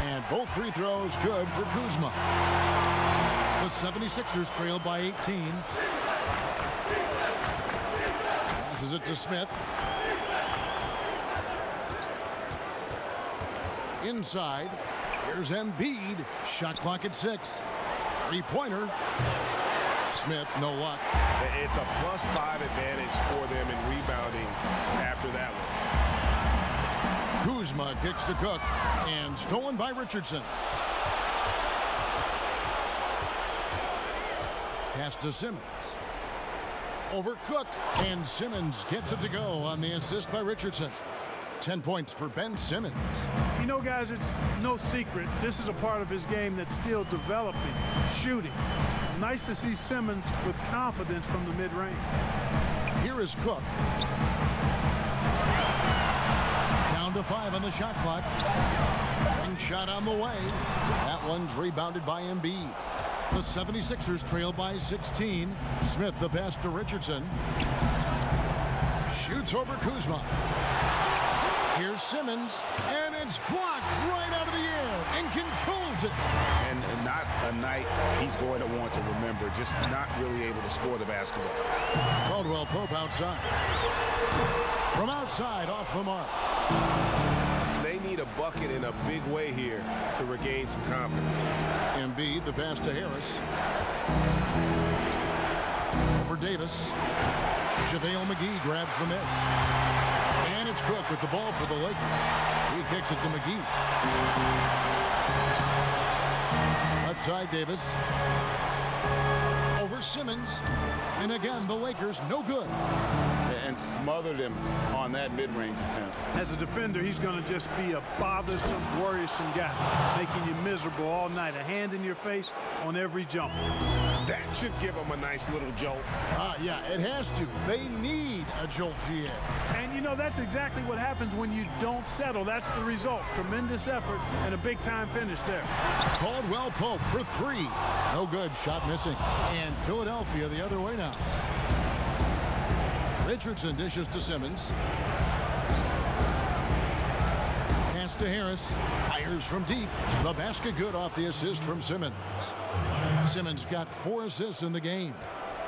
And both free throws good for Kuzma. The 76ers trail by 18. Passes it to Smith. Inside, here's Embiid. Shot clock at 6. Three-pointer. Smith, no luck. It's a +5 advantage for them in rebounding after that one. Kuzma kicks to Cook, and stolen by Richardson. Pass to Simmons. Over Cook, and Simmons gets it to go on the assist by Richardson. 10 points for Ben Simmons. You know, guys, it's no secret. This is a part of his game that's still developing, shooting. Nice to see Simmons with confidence from the mid-range. Here is Cook. Down to 5 on the shot clock. And shot on the way. That one's rebounded by Embiid. The 76ers trail by 16. Smith the pass to Richardson. Shoots over Kuzma. Here's Simmons, and it's blocked right out of the air and controls it. And not a night he's going to want to remember, just not really able to score the basketball. Caldwell Pope outside. From outside, off the mark. They need a bucket in a big way here to regain some confidence. Embiid, the pass to Harris. For Davis. JaVale McGee grabs the miss. And it's Cook with the ball for the Lakers. He kicks it to McGee. Left side, Davis. Over Simmons. And again, the Lakers no good. And smothered him on that mid-range attempt. As a defender, he's going to just be a bothersome, worrisome guy, making you miserable all night. A hand in your face on every jump. That should give them a nice little jolt. Yeah, it has to. They need a jolt, GA. And, you know, that's exactly what happens when you don't settle. That's the result. Tremendous effort and a big-time finish there. Caldwell Pope for three. No good. Shot missing. And Philadelphia the other way now. Richardson dishes to Simmons. Pass to Harris. Fires from deep. The basket good off the assist from Simmons. Simmons got 4 assists in the game.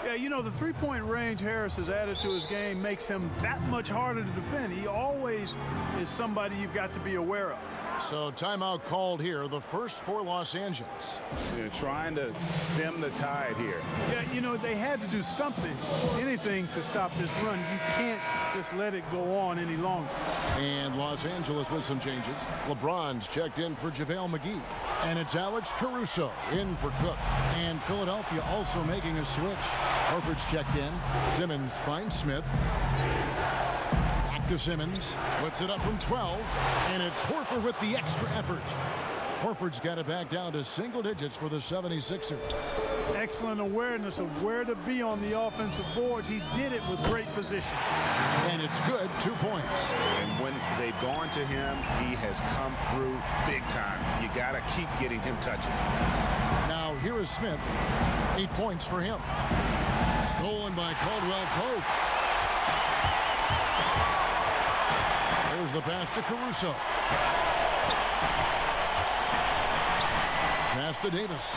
Yeah, you know, the three-point range Harris has added to his game makes him that much harder to defend. He always is somebody you've got to be aware of. So timeout called here, the first for Los Angeles. They're trying to stem the tide here. Yeah, you know, they had to do something, anything to stop this run. You can't just let it go on any longer. And Los Angeles with some changes. LeBron's checked in for JaVale McGee. And it's Alex Caruso in for Cook. And Philadelphia also making a switch. Horford's checked in. Simmons finds Smith. Back to Simmons. Puts it up from 12. And it's Horford with the extra effort. Horford's got it back down to single digits for the 76ers. Excellent awareness of where to be on the offensive boards. He did it with great position. And it's good, 2 points. And when they've gone to him, he has come through big time. You got to keep getting him touches. Now here is Smith. 8 points for him. Stolen by Caldwell Pope. There's the pass to Caruso. Pass to Davis.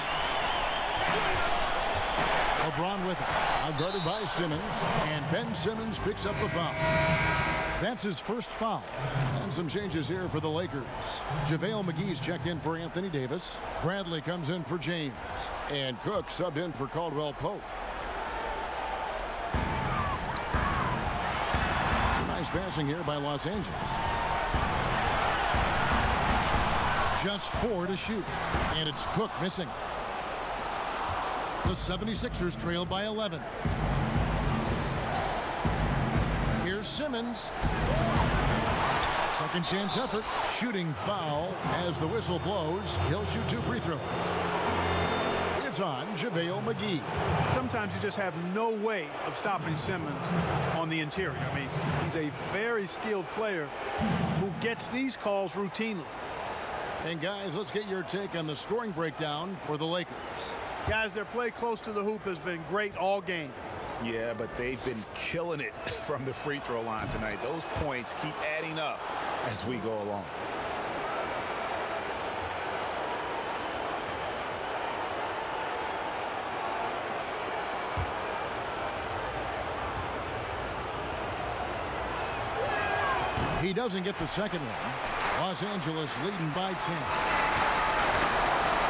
LeBron with it. Outguarded by Simmons. And Ben Simmons picks up the foul. That's his first foul. And some changes here for the Lakers. JaVale McGee's checked in for Anthony Davis. Bradley comes in for James. And Cook subbed in for Caldwell Pope. Nice passing here by Los Angeles. Just 4 to shoot. And it's Cook missing. The 76ers trail by 11. Here's Simmons. Second chance effort. Shooting foul as the whistle blows. He'll shoot 2 free throws. It's on JaVale McGee. Sometimes you just have no way of stopping Simmons on the interior. I mean, he's a very skilled player who gets these calls routinely. And guys, let's get your take on the scoring breakdown for the Lakers. Guys, their play close to the hoop has been great all game. Yeah, but they've been killing it from the free throw line tonight. Those points keep adding up as we go along. He doesn't get the second one. Los Angeles leading by 10.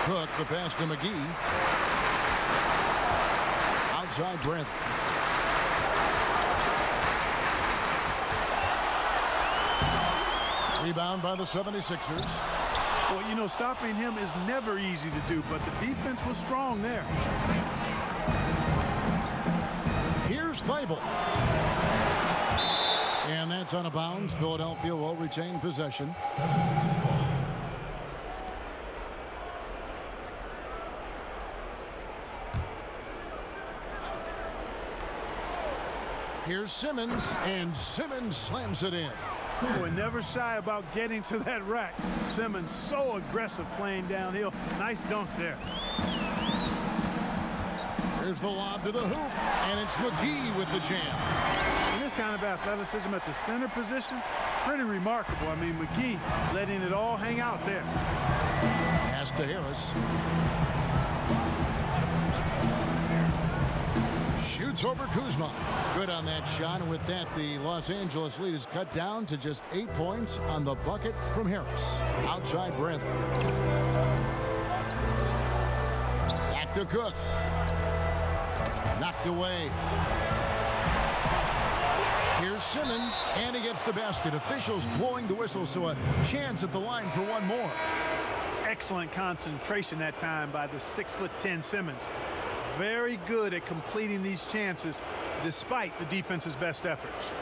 Cook, the pass to McGee. Outside Brent. Rebound by the 76ers. Well, you know, stopping him is never easy to do, but the defense was strong there. Here's Thybulle. And that's out of bounds. Philadelphia will retain possession. Here's Simmons, and Simmons slams it in. Boy, never shy about getting to that rack. Simmons so aggressive playing downhill. Nice dunk there. Here's the lob to the hoop, and it's McGee with the jam. And this kind of athleticism at the center position, pretty remarkable. I mean, McGee letting it all hang out there. Pass to Harris. Shoots over Kuzma. Good on that shot, and with that, the Los Angeles lead is cut down to just 8 points on the bucket from Harris. Outside Bradley. Back to Cook. Knocked away. Here's Simmons, and he gets the basket. Officials blowing the whistle, so a chance at the line for one more. Excellent concentration that time by the 6'10" Simmons. Very good at completing these chances despite the defense's best efforts.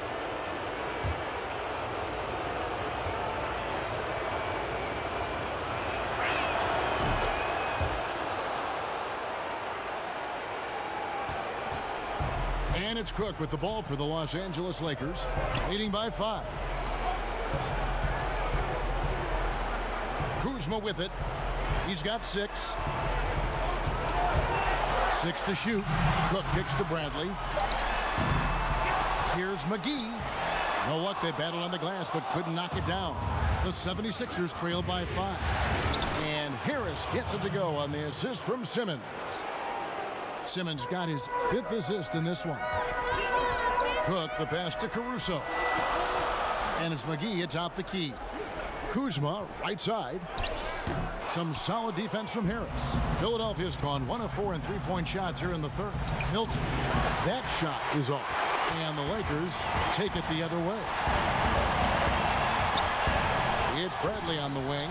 And it's Cook with the ball for the Los Angeles Lakers, leading by 5. Kuzma with it. He's got 6. 6 to shoot. Cook kicks to Bradley. Here's McGee. You know what? They battled on the glass but couldn't knock it down. The 76ers trail by 5. And Harris gets it to go on the assist from Simmons. Simmons got his 5th assist in this one. Cook the pass to Caruso. And it's McGee atop the key. Kuzma right side. Some solid defense from Harris. Philadelphia's gone 1 of 4 in three-point shots here in the third. Milton. That shot is off. And the Lakers take it the other way. It's Bradley on the wing.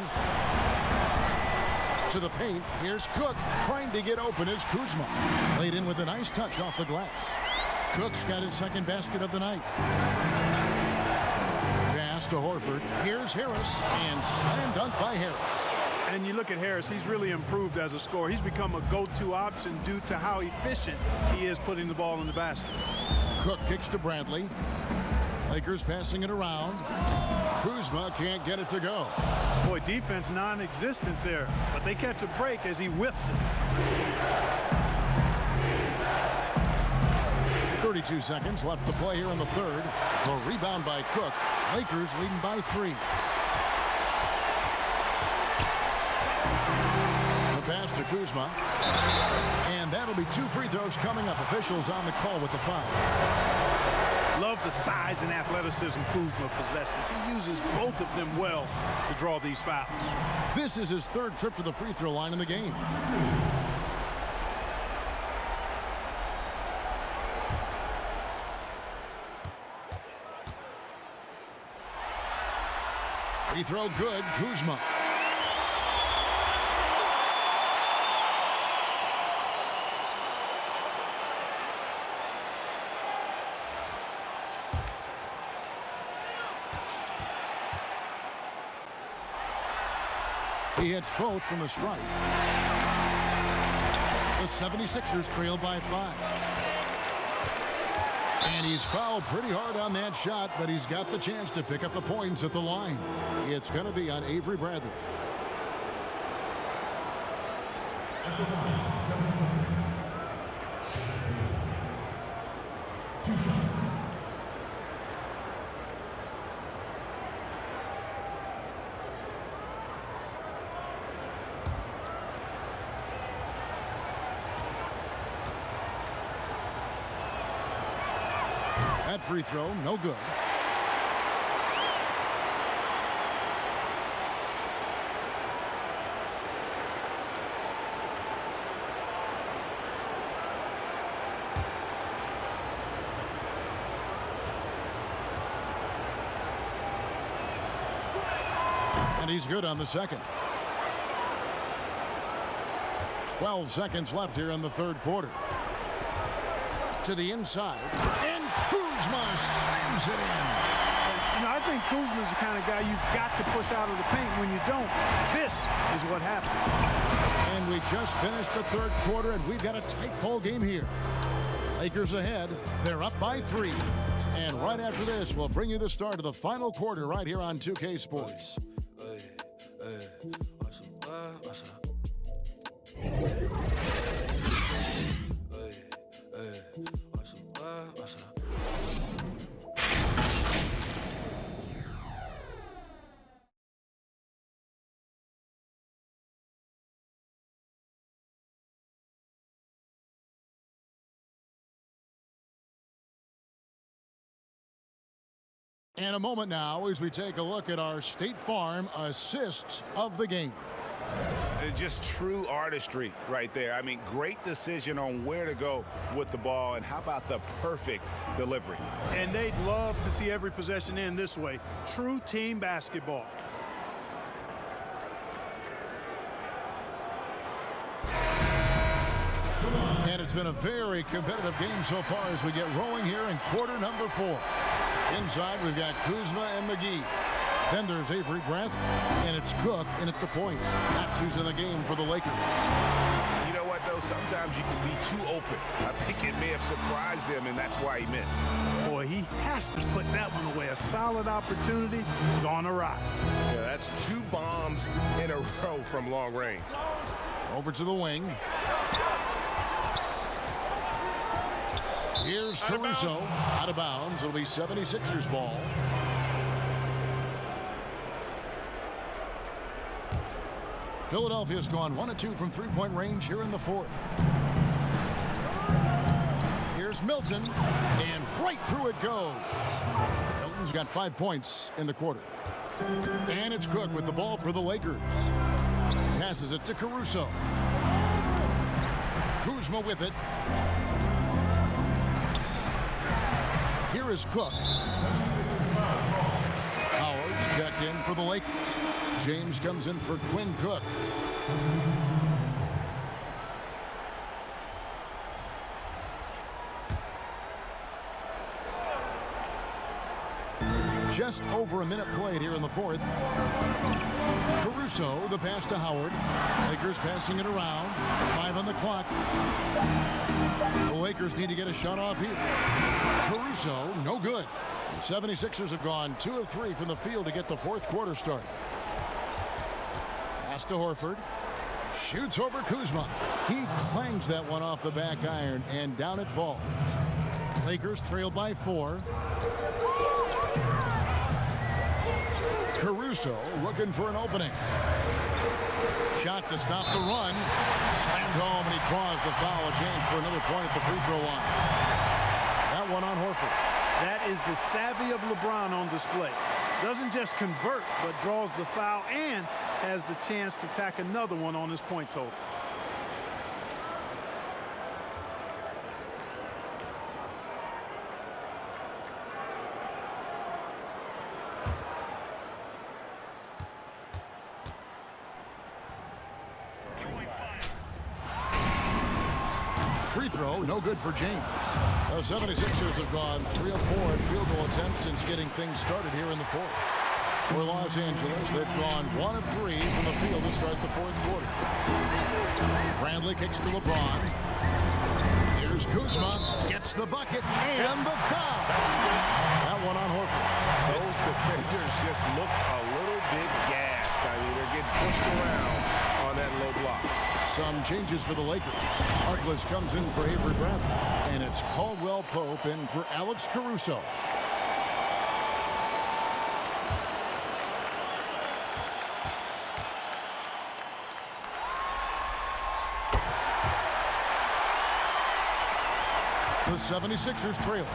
To the paint. Here's Cook trying to get open as Kuzma. Laid in with a nice touch off the glass. Cook's got his 2nd basket of the night. Pass to Horford. Here's Harris. And slam dunk by Harris. And you look at Harris, he's really improved as a scorer. He's become a go-to option due to how efficient he is putting the ball in the basket. Cook kicks to Bradley. Lakers passing it around. Kuzma can't get it to go. Boy, defense non-existent there, but they catch a break as he whiffs it. 32 seconds left to play here in the third. The rebound by Cook. Lakers leading by 3. The pass to Kuzma. And that'll be 2 free throws coming up. Officials on the call with the foul. Love the size and athleticism Kuzma possesses. He uses both of them well to draw these fouls. This is his 3rd trip to the free throw line in the game. Free throw good. Kuzma. He hits both from the stripe. The 76ers trail by 5. And he's fouled pretty hard on that shot, but he's got the chance to pick up the points at the line. It's going to be on Avery Bradley. That free throw, no good. And he's good on the second. 12 seconds left here in the third quarter. To the inside. And Kuzma slams it in. You know, I think Kuzma's the kind of guy you've got to push out of the paint. When you don't, this is what happened. And we just finished the third quarter, and we've got a tight ball game here. Lakers ahead. They're up by 3. And right after this, we'll bring you the start of the final quarter right here on 2K Sports. And a moment now as we take a look at our State Farm assists of the game. Just true artistry right there. I mean, great decision on where to go with the ball, and how about the perfect delivery? And they'd love to see every possession end this way. True team basketball. And it's been a very competitive game so far as we get rolling here in quarter number 4. Inside, we've got Kuzma and McGee. Then there's Avery Bradley, and it's Cook in at the point. That's who's in the game for the Lakers. You know what, though, sometimes you can be too open. I think it may have surprised him, and that's why he missed. Boy, he has to put that one away. A solid opportunity gone awry. Yeah, that's 2 bombs in a row from long range. Over to the wing. Here's Caruso. Out of bounds. It'll be 76ers ball. Philadelphia's gone 1 of 2 from three-point range here in the fourth. Here's Milton, and right through it goes. Milton's got 5 points in the quarter. And it's Cook with the ball for the Lakers. Passes it to Caruso. Kuzma with it. Here is Cook. Howard's checked in for the Lakers. James comes in for Quinn Cook. Just over a minute played here in the fourth. Caruso, the pass to Howard. Lakers passing it around. 5 on the clock. The Lakers need to get a shot off here. Caruso, no good. The 76ers have gone 2 of 3 from the field to get the fourth quarter started. Pass to Horford. Shoots over Kuzma. He clangs that one off the back iron, and down it falls. Lakers trail by 4. Caruso looking for an opening. Shot to stop the run. Slammed home, and he draws the foul. A chance for another point at the free throw line. That one on Horford. That is the savvy of LeBron on display. Doesn't just convert, but draws the foul and has the chance to tack another one on his point total. Free throw, no good for James. The 76ers have gone 3 of 4 in field goal attempts since getting things started here in the fourth. For Los Angeles, they've gone 1 of 3 from the field to start the fourth quarter. Brandley kicks to LeBron. Here's Kuzma, gets the bucket and the foul. That one on Horford. Those defenders just look a little bit gassed. I mean, they're getting pushed around on that low block. Some changes for the Lakers. Harkless comes in for Avery Bradley. And it's Caldwell Pope in for Alex Caruso. The 76ers trail.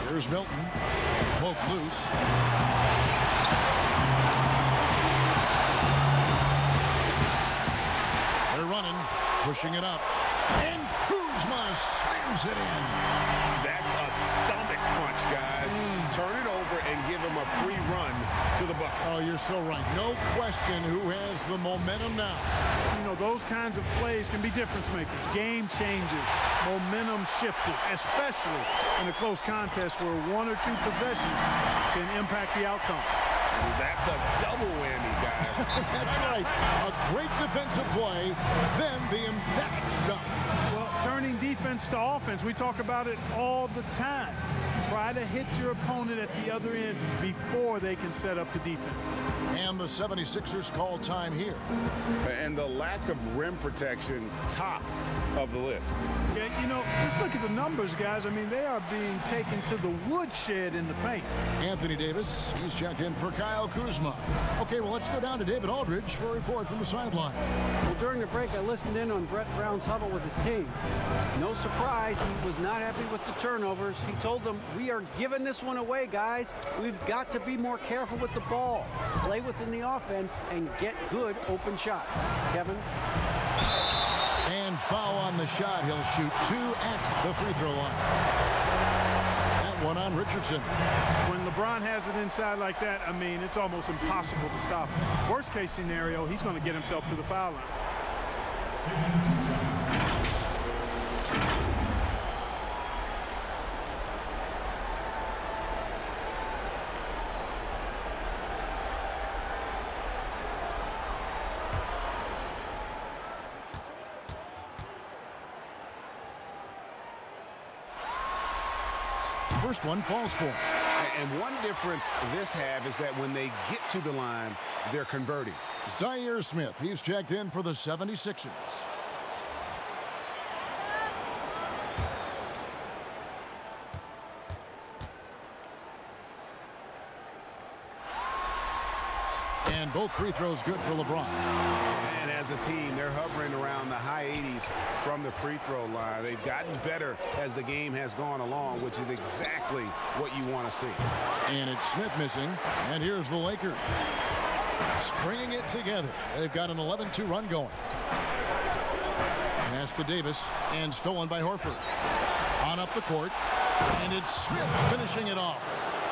Here's Milton. Pope loose. They're running, pushing it up, and Kuzma slams it in. That's a stomach punch, guys. Turn it over and give him a free run to the bucket. Oh, you're so right. No question who has the momentum now. You know, those kinds of plays can be difference makers, game changers, momentum shifters, especially in a close contest where 1 or 2 possessions can impact the outcome. That's a double whammy, guys. That's right. A great defensive play, then the emphatic stuff. Well, turning defense to offense, we talk about it all the time. Try to hit your opponent at the other end before they can set up the defense. And the 76ers call time here. And the lack of rim protection, top of the list. Yeah, you know, just look at the numbers, guys. I mean, they are being taken to the woodshed in the paint. Anthony Davis, he's checked in for Kyle Kuzma. Okay, well, let's go down to David Aldridge for a report from the sideline. Well, during the break, I listened in on Brett Brown's huddle with his team. No surprise, he was not happy with the turnovers. He told them, we are giving this one away, guys. We've got to be more careful with the ball, play within the offense, and get good open shots. Kevin? And foul on the shot. He'll shoot 2 at the free throw line. That one on Richardson. When LeBron has it inside like that, I mean, it's almost impossible to stop him. Worst case scenario, he's going to get himself to the foul line. First one falls for him. And one difference this half is that when they get to the line, they're converting. Zaire Smith, he's checked in for the 76ers. And both free throws good for LeBron. And as a team, they're hovering around the high 80s from the free throw line. They've gotten better as the game has gone along, which is exactly what you want to see. And it's Smith missing. And here's the Lakers. Stringing it together. They've got an 11-2 run going. Pass to Davis and stolen by Horford. On up the court. And it's Smith finishing it off.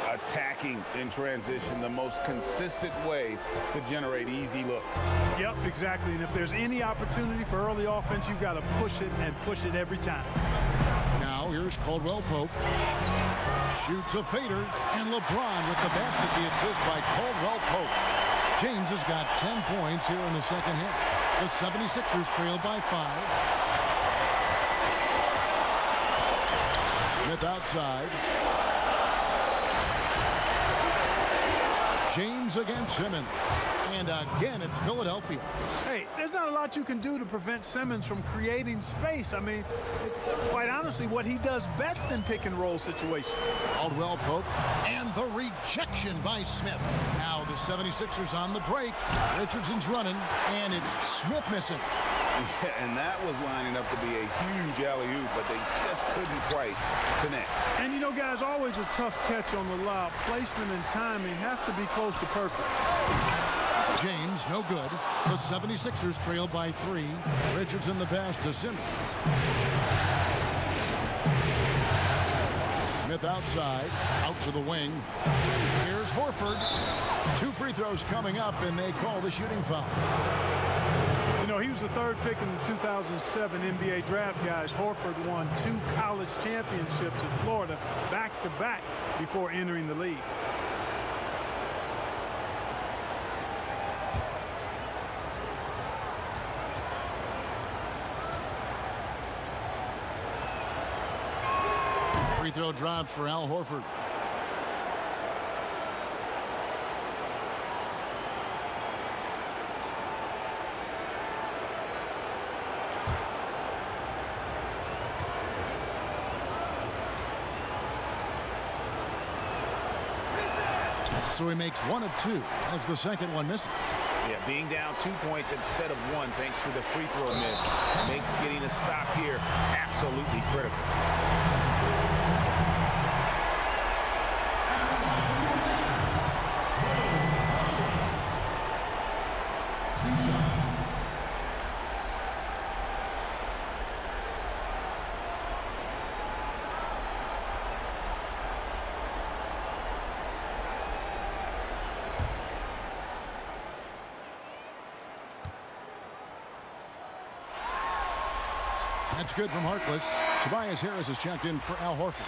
Attacking in transition, the most consistent way to generate easy looks. Yep, exactly. And if there's any opportunity for early offense, you've got to push it and push it every time. Now here's Caldwell Pope. Shoots a fader, and LeBron with the basket. The assist by Caldwell Pope. James has got 10 points here in the second half. The 76ers trail by 5. Smith outside. James against Simmons. And again, it's Philadelphia. Hey, there's not a lot you can do to prevent Simmons from creating space. I mean, it's quite honestly what he does best in pick and roll situations. Caldwell Pope and the rejection by Smith. Now the 76ers on the break. Richardson's running, and it's Smith missing. Yeah, and that was lining up to be a huge alley-oop, but they just couldn't quite connect. And you know, guys, always a tough catch on the lob. Placement and timing have to be close to perfect. James, no good. The 76ers trail by 3. Richardson the pass to Simmons. Smith outside, out to the wing. Here's Horford. 2 free throws coming up, and they call the shooting foul. You know, he was the 3rd pick in the 2007 NBA draft, guys. Horford won 2 college championships in Florida back-to-back before entering the league. Free throw dropped for Al Horford. So he makes 1 of 2 as the second one misses. Yeah, being down 2 points instead of 1 thanks to the free throw miss makes getting a stop here absolutely critical. That's good from Harkless. Tobias Harris is checked in for Al Horford.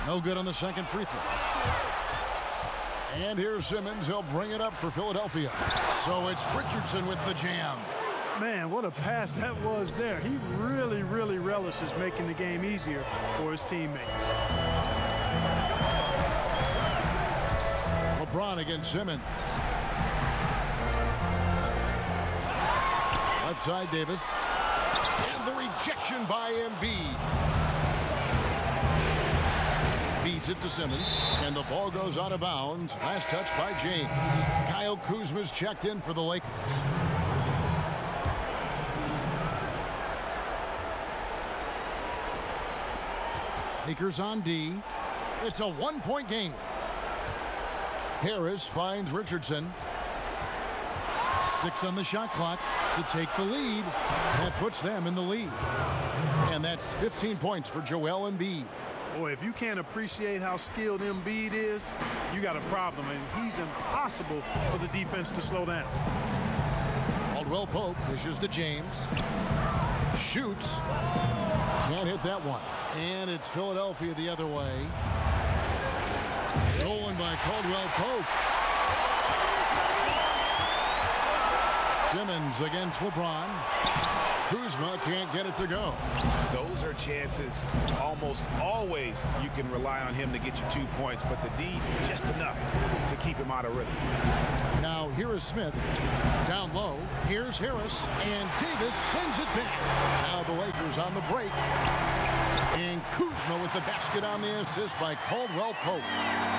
No good on the second free throw. And here's Simmons. He'll bring it up for Philadelphia. So it's Richardson with the jam. Man, what a pass that was there. He really, really relishes making the game easier for his teammates. LeBron against Simmons. Left side, Davis. And the rejection by Embiid. Feeds it to Simmons, and the ball goes out of bounds. Last touch by James. Kyle Kuzma's checked in for the Lakers. Lakers on D. It's a 1-point game. Harris finds Richardson. 6 on the shot clock to take the lead. That puts them in the lead. And that's 15 points for Joel Embiid. Boy, if you can't appreciate how skilled Embiid is, you got a problem. And he's impossible for the defense to slow down. Caldwell Pope dishes to James. Shoots. Can't hit that one. And it's Philadelphia the other way. Stolen by Caldwell Pope. Simmons against LeBron. Kuzma can't get it to go. Those are chances almost always you can rely on him to get you 2 points, but the D just enough to keep him out of rhythm. Now here is Smith. Down low. Here's Harris. And Davis sends it back. Now the Lakers on the break. And Kuzma with the basket on the assist by Caldwell Pope.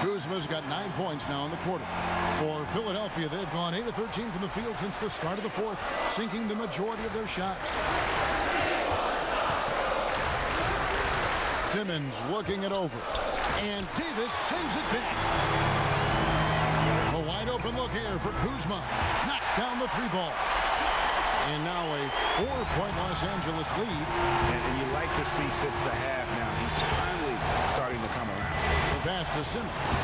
Kuzma's got 9 points now in the quarter. For Philadelphia, they've gone 8 of 13 from the field since the start of the fourth, sinking the majority of their shots. Simmons looking it over. And Davis sends it back. A wide open look here for Kuzma. Knocks down the three ball. And now a 4-point Los Angeles lead. And you like to see since the half now. He's finally starting to come around. The pass to Simmons.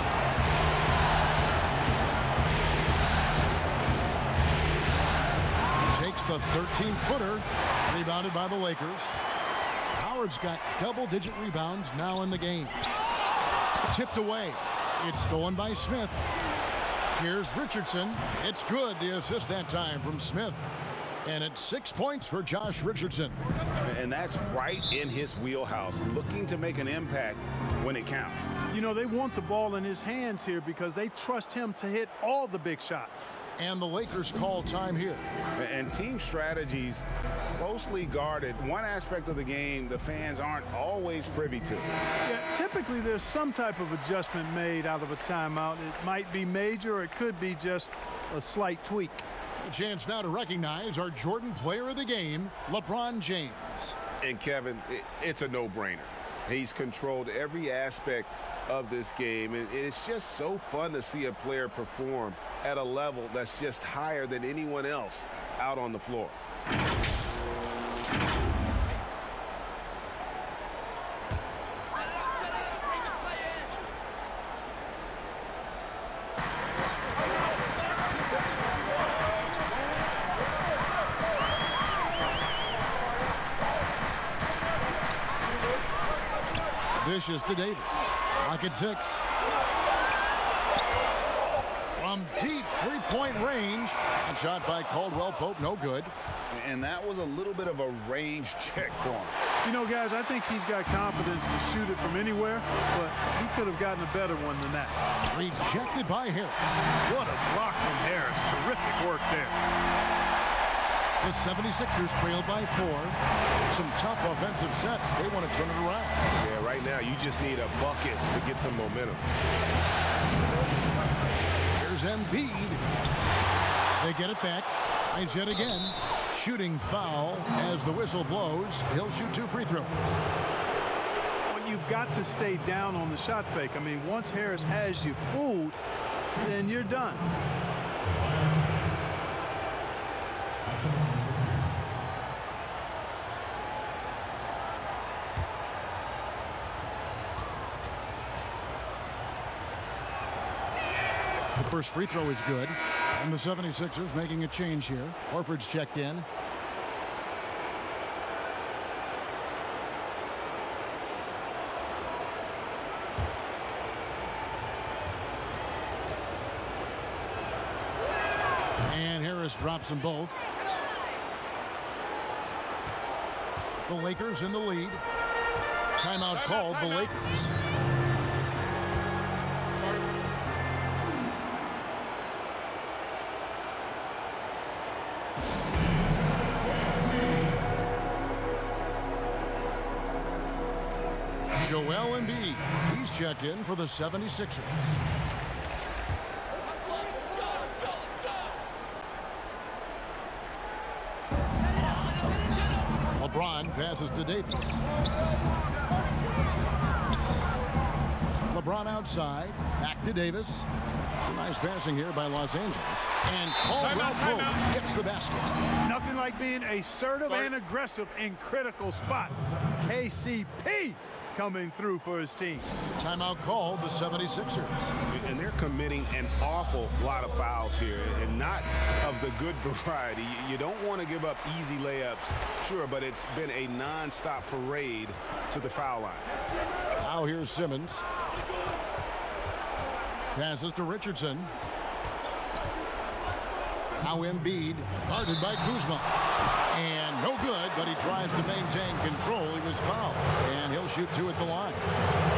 Takes the 13-footer. Rebounded by the Lakers. Howard's got double-digit rebounds now in the game. Tipped away. It's stolen by Smith. Here's Richardson. It's good. The assist that time from Smith. And it's 6 points for Josh Richardson. And that's right in his wheelhouse, looking to make an impact when it counts. You know, they want the ball in his hands here because they trust him to hit all the big shots. And the Lakers call time here. And team strategies closely guarded. One aspect of the game the fans aren't always privy to. Yeah, typically there's some type of adjustment made out of a timeout. It might be major or it could be just a slight tweak. A chance now to recognize our Jordan player of the game, LeBron James. And Kevin, it's a no-brainer. He's controlled every aspect of this game, and it's just so fun to see a player perform at a level that's just higher than anyone else out on the floor. Dishes to Davis. Lock at 6. From deep three-point range. A shot by Caldwell Pope, no good. And that was a little bit of a range check for him. You know, guys, I think he's got confidence to shoot it from anywhere, but he could have gotten a better one than that. Rejected by Harris. What a block from Harris. Terrific work there. The 76ers trailed by 4. Some tough offensive sets. They want to turn it around. Yeah, right now you just need a bucket to get some momentum. Here's Embiid. They get it back. Eyes yet again. Shooting foul as the whistle blows. He'll shoot 2 free throws. Well, you've got to stay down on the shot fake. I mean, once Harris has you fooled, then you're done. The first free throw is good. And the 76ers making a change here. Horford's checked in. And Harris drops them both. The Lakers in the lead. Timeout called the Lakers. Joel Embiid, he's checked in for the 76ers. LeBron passes to Davis. LeBron outside, back to Davis. Some nice passing here by Los Angeles. And Caldwell Pope gets the basket. Nothing like being assertive and aggressive in critical spots. KCP coming through for his team. Timeout called the 76ers. And they're committing an awful lot of fouls here, and not of the good variety. You don't want to give up easy layups, sure, but it's been a non-stop parade to the foul line. Now here's Simmons. Passes to Richardson. Now Embiid, guarded by Kuzma. And no good, but he tries to maintain control. He was fouled, and he'll shoot 2 at the line.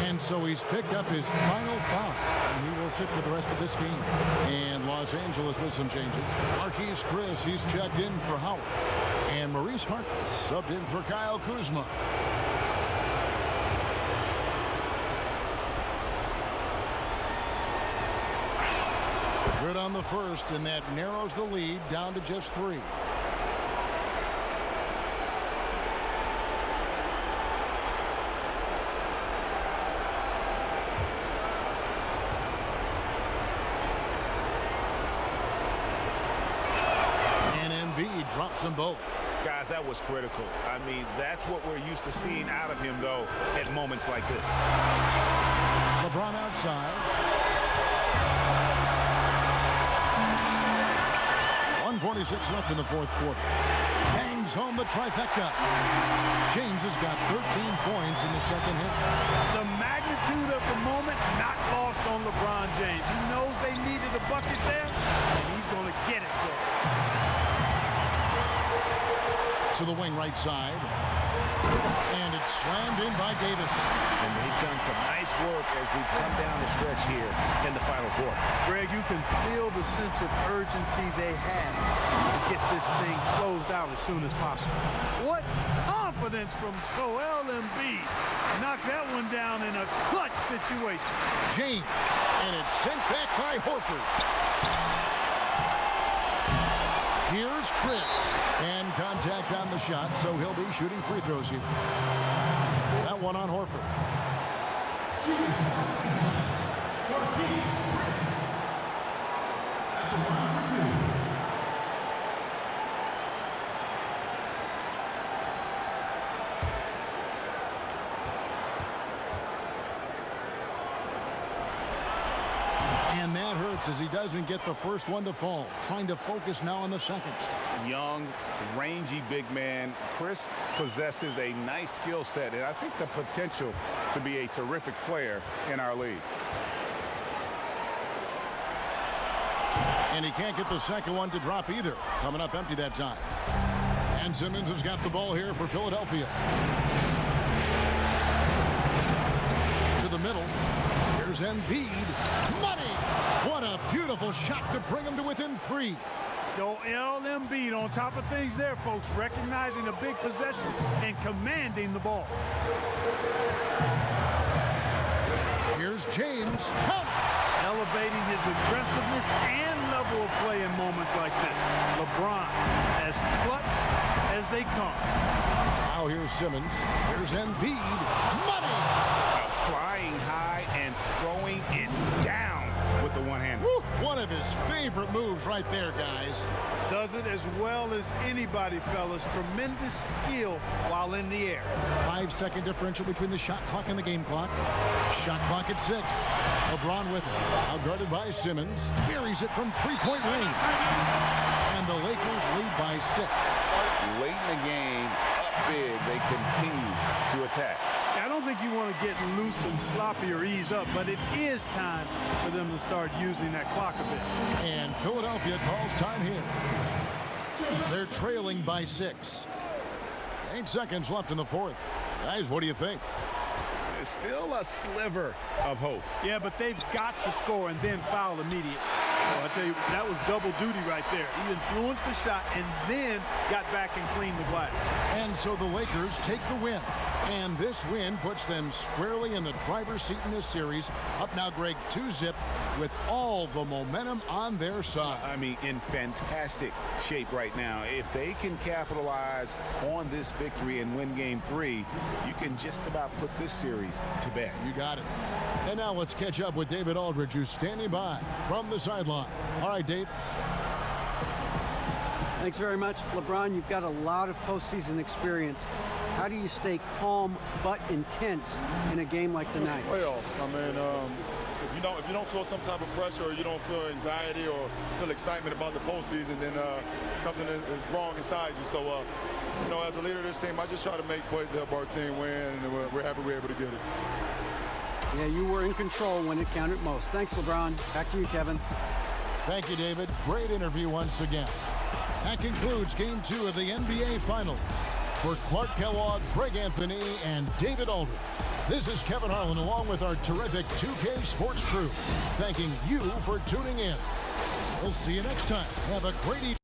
And so he's picked up his final foul, and he will sit for the rest of this game. And Los Angeles with some changes. Marquise Chris, he's checked in for Howard. And Maurice Harkless subbed in for Kyle Kuzma. Good on the first, and that narrows the lead down to just 3. And Embiid drops them both. Guys, that was critical. I mean, that's what we're used to seeing out of him, though, at moments like this. LeBron outside. 1:46 left in the fourth quarter. Bangs home the trifecta. James has got 13 points in the second hit. The magnitude of the moment not lost on LeBron James. He knows they needed a bucket there, and he's going to get it for them. To the wing right side. And it's slammed in by Davis. And they've done some nice work as we've come down the stretch here in the final quarter. Greg, you can feel the sense of urgency they have to get this thing closed out as soon as possible. What confidence from Joel Embiid. Knocked that one down in a clutch situation. James, and it's sent back by Horford. Here's Chris, and contact on the shot, so he'll be shooting free throws here. That one on Horford. And that hurts as he doesn't get the first one to fall. Trying to focus now on the second. Young, rangy big man. Chris possesses a nice skill set, and I think the potential to be a terrific player in our league. And he can't get the second one to drop either. Coming up empty that time. And Simmons has got the ball here for Philadelphia. To the middle. Here's Embiid. Money! What a beautiful shot to bring him to within 3. Joel Embiid on top of things there, folks. Recognizing a big possession and commanding the ball. Here's James. Count! Elevating his aggressiveness and level of play in moments like this. LeBron, as clutch as they come. Now here's Simmons. Here's Embiid. Money! Flying high and throwing it down with the one-hander. One of his favorite moves right there, guys. Does it as well as anybody, fellas. Tremendous skill while in the air. 5-second differential between the shot clock and the game clock. Shot clock at 6. LeBron with it. Now guarded by Simmons. Carries it from three-point range. And the Lakers lead by 6. Late in the game, up big, they continue to attack. I don't think you want to get loose and sloppy or ease up, but it is time for them to start using that clock a bit. And Philadelphia calls time here. They're trailing by 6. 8 seconds left in the fourth. Guys, what do you think? There's still a sliver of hope. Yeah, but they've got to score and then foul immediately. Oh, I tell you, that was double duty right there. He influenced the shot and then got back and cleaned the glass. And so the Lakers take the win. And this win puts them squarely in the driver's seat in this series. Up now, Greg, 2-zip with all the momentum on their side. I mean, in fantastic shape right now. If they can capitalize on this victory and win Game 3, you can just about put this series to bed. You got it. And now let's catch up with David Aldridge, who's standing by from the sideline. All right, Dave. Thanks very much. LeBron, you've got a lot of postseason experience. How do you stay calm but intense in a game like tonight? Playoffs. I mean, if you don't feel some type of pressure, or you don't feel anxiety or feel excitement about the postseason, then something is wrong inside you. So, as a leader of this team, I just try to make plays to help our team win, and we're happy we're able to get it. Yeah, you were in control when it counted most. Thanks, LeBron. Back to you, Kevin. Thank you, David. Great interview once again. That concludes Game 2 of the NBA Finals. For Clark Kellogg, Greg Anthony, and David Aldridge, this is Kevin Harlan along with our terrific 2K Sports crew, thanking you for tuning in. We'll see you next time. Have a great evening.